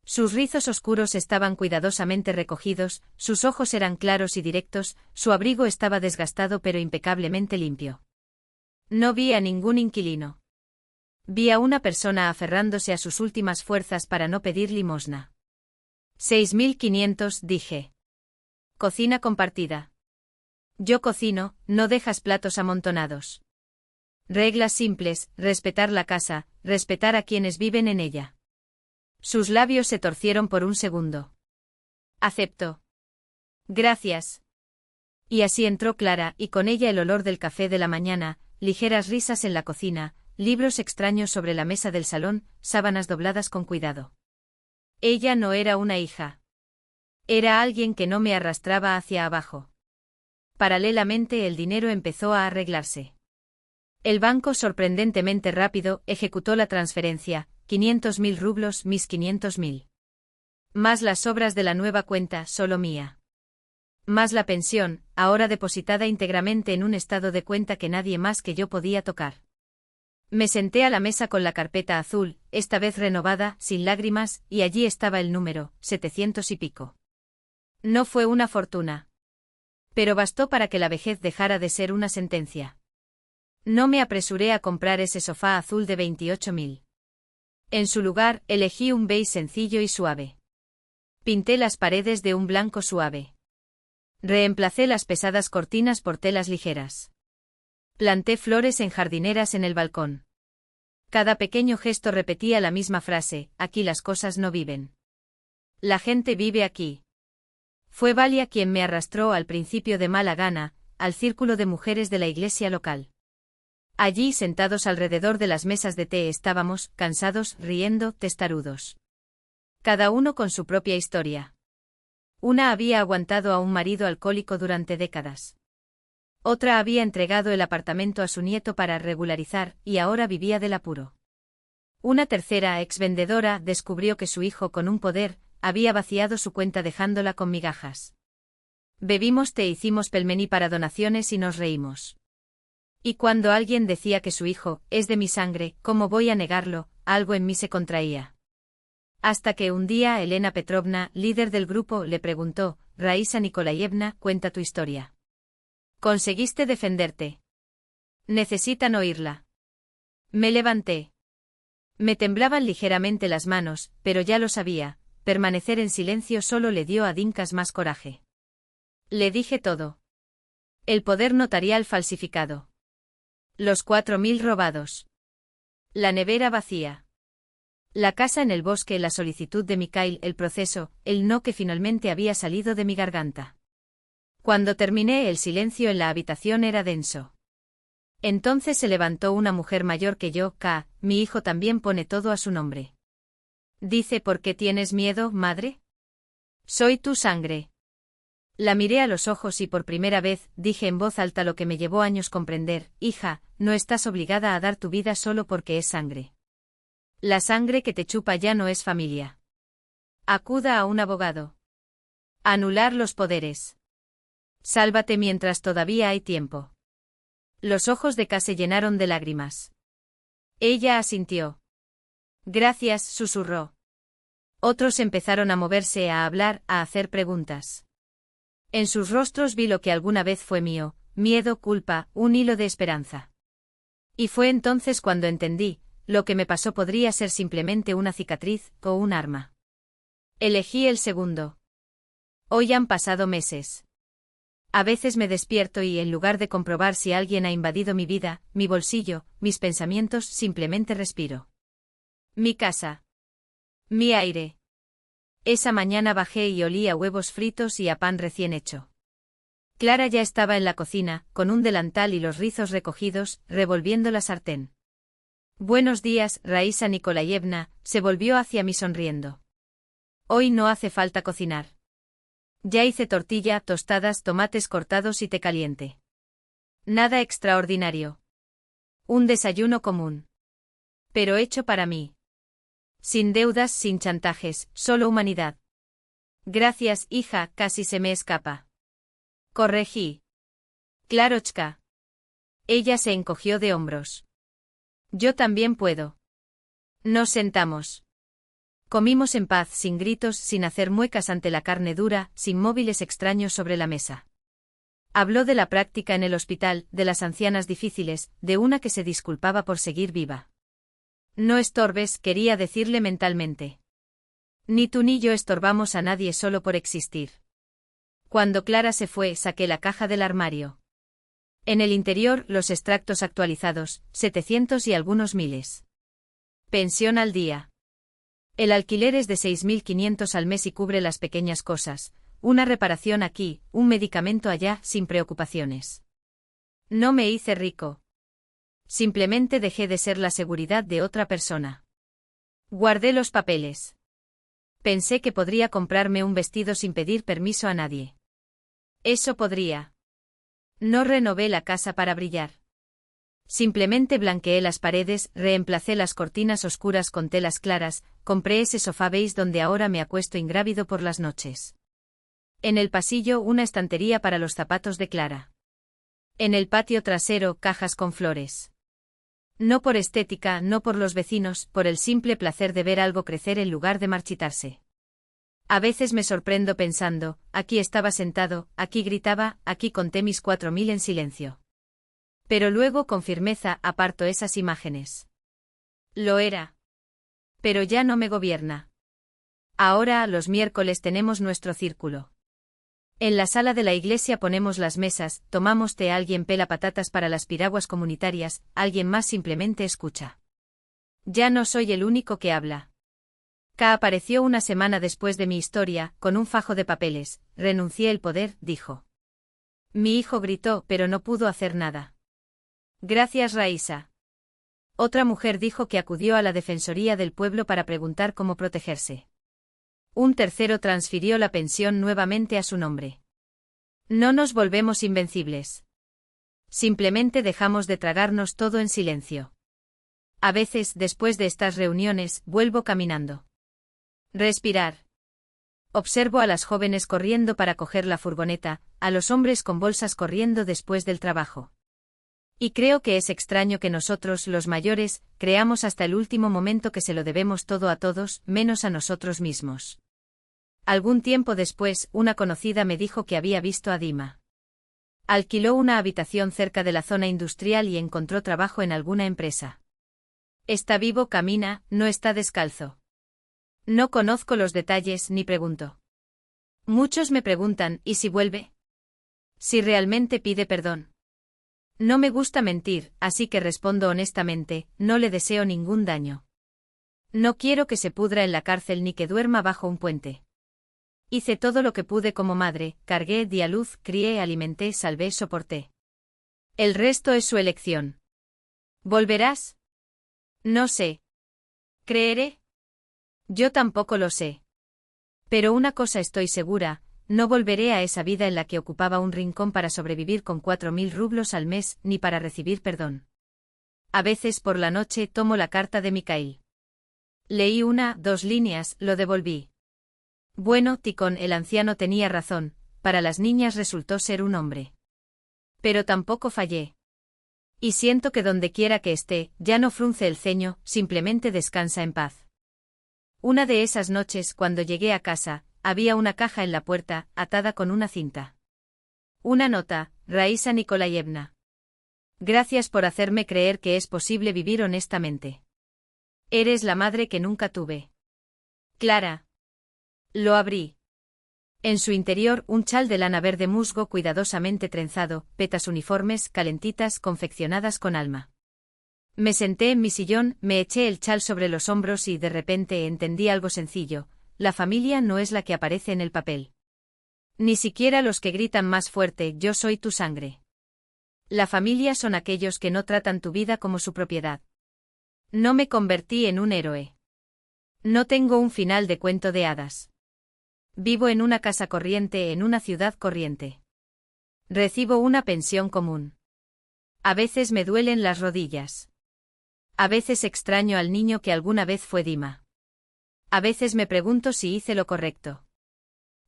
S1: Sus rizos oscuros estaban cuidadosamente recogidos, sus ojos eran claros y directos, su abrigo estaba desgastado pero impecablemente limpio. No vi a ningún inquilino. Vi a una persona aferrándose a sus últimas fuerzas para no pedir limosna. 6.500, dije. Cocina compartida. Yo cocino, no dejas platos amontonados. Reglas simples: respetar la casa, respetar a quienes viven en ella. Sus labios se torcieron por un segundo. Acepto. Gracias. Y así entró Clara, y con ella el olor del café de la mañana, ligeras risas en la cocina, libros extraños sobre la mesa del salón, sábanas dobladas con cuidado. Ella no era una hija. Era alguien que no me arrastraba hacia abajo. Paralelamente el dinero empezó a arreglarse. El banco, sorprendentemente rápido, ejecutó la transferencia: 500.000 rublos, mis 500.000. Más las sobras de la nueva cuenta, solo mía. Más la pensión, ahora depositada íntegramente en un estado de cuenta que nadie más que yo podía tocar. Me senté a la mesa con la carpeta azul, esta vez renovada, sin lágrimas, y allí estaba el número, 700 y pico. No fue una fortuna. Pero bastó para que la vejez dejara de ser una sentencia. No me apresuré a comprar ese sofá azul de 28.000. En su lugar, elegí un beige sencillo y suave. Pinté las paredes de un blanco suave. Reemplacé las pesadas cortinas por telas ligeras. Planté flores en jardineras en el balcón. Cada pequeño gesto repetía la misma frase: aquí las cosas no viven. La gente vive aquí. Fue Valia quien me arrastró al principio de mala gana, al círculo de mujeres de la iglesia local. Allí, sentados alrededor de las mesas de té, estábamos, cansados, riendo, testarudos. Cada uno con su propia historia. Una había aguantado a un marido alcohólico durante décadas. Otra había entregado el apartamento a su nieto para regularizar, y ahora vivía del apuro. Una tercera, exvendedora, descubrió que su hijo, con un poder, había vaciado su cuenta dejándola con migajas. Bebimos té, hicimos pelmení para donaciones y nos reímos. Y cuando alguien decía que su hijo es de mi sangre, ¿cómo voy a negarlo? Algo en mí se contraía. Hasta que un día Elena Petrovna, líder del grupo, le preguntó: Raísa Nikolayevna, cuenta tu historia. ¿Conseguiste defenderte? Necesitan oírla. Me levanté. Me temblaban ligeramente las manos, pero ya lo sabía: permanecer en silencio solo le dio a Dinkas más coraje. Le dije todo. El poder notarial falsificado. Los 4.000 robados. La nevera vacía. La casa en el bosque, la solicitud de Mikhail, el proceso, el no que finalmente había salido de mi garganta. Cuando terminé, el silencio en la habitación era denso. Entonces se levantó una mujer mayor que yo: mi hijo también pone todo a su nombre. Dice: ¿por qué tienes miedo, madre? Soy tu sangre. La miré a los ojos y por primera vez dije en voz alta lo que me llevó años comprender: hija, no estás obligada a dar tu vida solo porque es sangre. La sangre que te chupa ya no es familia. Acuda a un abogado. Anular los poderes. Sálvate mientras todavía hay tiempo. Los ojos de K se llenaron de lágrimas. Ella asintió. Gracias, susurró. Otros empezaron a moverse, a hablar, a hacer preguntas. En sus rostros vi lo que alguna vez fue mío, miedo, culpa, un hilo de esperanza. Y fue entonces cuando entendí, lo que me pasó podría ser simplemente una cicatriz, o un arma. Elegí el segundo. Hoy han pasado meses. A veces me despierto y en lugar de comprobar si alguien ha invadido mi vida, mi bolsillo, mis pensamientos, simplemente respiro. Mi casa. Mi aire. Esa mañana bajé y olí a huevos fritos y a pan recién hecho. Clara ya estaba en la cocina, con un delantal y los rizos recogidos, revolviendo la sartén. Buenos días, Raísa Nikolayevna, se volvió hacia mí sonriendo. Hoy no hace falta cocinar. Ya hice tortilla, tostadas, tomates cortados y té caliente. Nada extraordinario. Un desayuno común. Pero hecho para mí. Sin deudas, sin chantajes, solo humanidad. Gracias, hija, casi se me escapa. Corregí. Clarochka. Ella se encogió de hombros. Yo también puedo. Nos sentamos. Comimos en paz, sin gritos, sin hacer muecas ante la carne dura, sin móviles extraños sobre la mesa. Habló de la práctica en el hospital, de las ancianas difíciles, de una que se disculpaba por seguir viva. No estorbes, quería decirle mentalmente. Ni tú ni yo estorbamos a nadie solo por existir. Cuando Clara se fue, saqué la caja del armario. En el interior, los extractos actualizados, 700 y algunos miles. Pensión al día. El alquiler es de 6.500 al mes y cubre las pequeñas cosas, una reparación aquí, un medicamento allá, sin preocupaciones. No me hice rico. Simplemente dejé de ser la seguridad de otra persona. Guardé los papeles. Pensé que podría comprarme un vestido sin pedir permiso a nadie. Eso podría. No renové la casa para brillar. Simplemente blanqueé las paredes, reemplacé las cortinas oscuras con telas claras, compré ese sofá beige donde ahora me acuesto ingrávido por las noches. En el pasillo una estantería para los zapatos de Clara. En el patio trasero cajas con flores. No por estética, no por los vecinos, por el simple placer de ver algo crecer en lugar de marchitarse. A veces me sorprendo pensando, aquí estaba sentado, aquí gritaba, aquí conté mis 4.000 en silencio. Pero luego con firmeza aparto esas imágenes. Lo era. Pero ya no me gobierna. Ahora, los miércoles tenemos nuestro círculo. En la sala de la iglesia ponemos las mesas, tomamos té, alguien pela patatas para las piraguas comunitarias, alguien más simplemente escucha. Ya no soy el único que habla. K apareció una semana después de mi historia, con un fajo de papeles. Renuncié el poder, dijo. Mi hijo gritó, pero no pudo hacer nada. Gracias, Raísa. Otra mujer dijo que acudió a la Defensoría del Pueblo para preguntar cómo protegerse. Un tercero transfirió la pensión nuevamente a su nombre. No nos volvemos invencibles. Simplemente dejamos de tragarnos todo en silencio. A veces, después de estas reuniones, vuelvo caminando. Respirar. Observo a las jóvenes corriendo para coger la furgoneta, a los hombres con bolsas corriendo después del trabajo. Y creo que es extraño que nosotros, los mayores, creamos hasta el último momento que se lo debemos todo a todos, menos a nosotros mismos. Algún tiempo después, una conocida me dijo que había visto a Dima. Alquiló una habitación cerca de la zona industrial y encontró trabajo en alguna empresa. Está vivo, camina, no está descalzo. No conozco los detalles ni pregunto. Muchos me preguntan, ¿y si vuelve? Si realmente pide perdón. No me gusta mentir, así que respondo honestamente, no le deseo ningún daño. No quiero que se pudra en la cárcel ni que duerma bajo un puente. Hice todo lo que pude como madre, cargué, di a luz, crié, alimenté, salvé, soporté. El resto es su elección. ¿Volverás? No sé. ¿Creeré? Yo tampoco lo sé. Pero una cosa estoy segura, no volveré a esa vida en la que ocupaba un rincón para sobrevivir con 4.000 rublos al mes, ni para recibir perdón. A veces por la noche tomo la carta de Mikhail. Leí 2 líneas, lo devolví. Bueno, Ticón, el anciano tenía razón, para las niñas resultó ser un hombre. Pero tampoco fallé. Y siento que donde quiera que esté, ya no frunce el ceño, simplemente descansa en paz. Una de esas noches, cuando llegué a casa, había una caja en la puerta, atada con una cinta. Una nota, Raisa Nikolayevna. Gracias por hacerme creer que es posible vivir honestamente. Eres la madre que nunca tuve. Clara. Lo abrí. En su interior, un chal de lana verde musgo cuidadosamente trenzado, petas uniformes, calentitas, confeccionadas con alma. Me senté en mi sillón, me eché el chal sobre los hombros y de repente entendí algo sencillo: la familia no es la que aparece en el papel. Ni siquiera los que gritan más fuerte: yo soy tu sangre. La familia son aquellos que no tratan tu vida como su propiedad. No me convertí en un héroe. No tengo un final de cuento de hadas. Vivo en una casa corriente en una ciudad corriente. Recibo una pensión común. A veces me duelen las rodillas. A veces extraño al niño que alguna vez fue Dima. A veces me pregunto si hice lo correcto.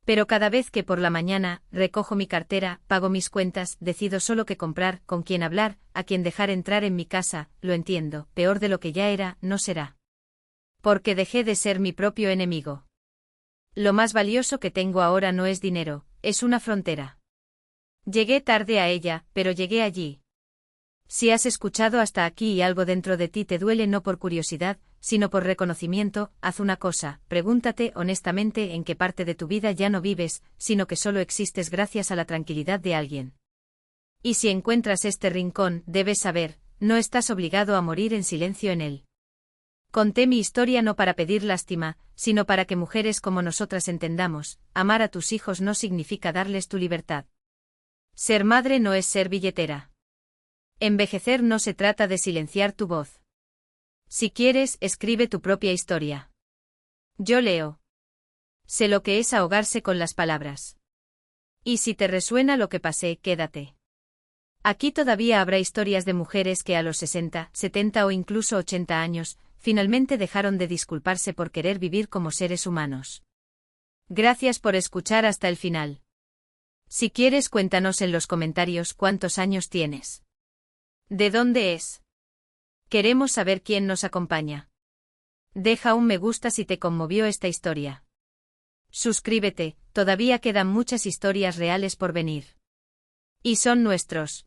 S1: Pero cada vez que por la mañana recojo mi cartera, pago mis cuentas, decido solo qué comprar, con quién hablar, a quién dejar entrar en mi casa, lo entiendo: peor de lo que ya era, no será. Porque dejé de ser mi propio enemigo. Lo más valioso que tengo ahora no es dinero, es una frontera. Llegué tarde a ella, pero llegué allí. Si has escuchado hasta aquí y algo dentro de ti te duele no por curiosidad, sino por reconocimiento, haz una cosa: pregúntate honestamente en qué parte de tu vida ya no vives, sino que solo existes gracias a la tranquilidad de alguien. Y si encuentras este rincón, debes saber, no estás obligado a morir en silencio en él. Conté mi historia no para pedir lástima, sino para que mujeres como nosotras entendamos: amar a tus hijos no significa darles tu libertad. Ser madre no es ser billetera. Envejecer no se trata de silenciar tu voz. Si quieres, escribe tu propia historia. Yo leo. Sé lo que es ahogarse con las palabras. Y si te resuena lo que pasé, quédate. Aquí todavía habrá historias de mujeres que a los 60, 70 o incluso 80 años, finalmente dejaron de disculparse por querer vivir como seres humanos. Gracias por escuchar hasta el final. Si quieres, cuéntanos en los comentarios cuántos años tienes. ¿De dónde es? Queremos saber quién nos acompaña. Deja un me gusta si te conmovió esta historia. Suscríbete, todavía quedan muchas historias reales por venir. Y son nuestros.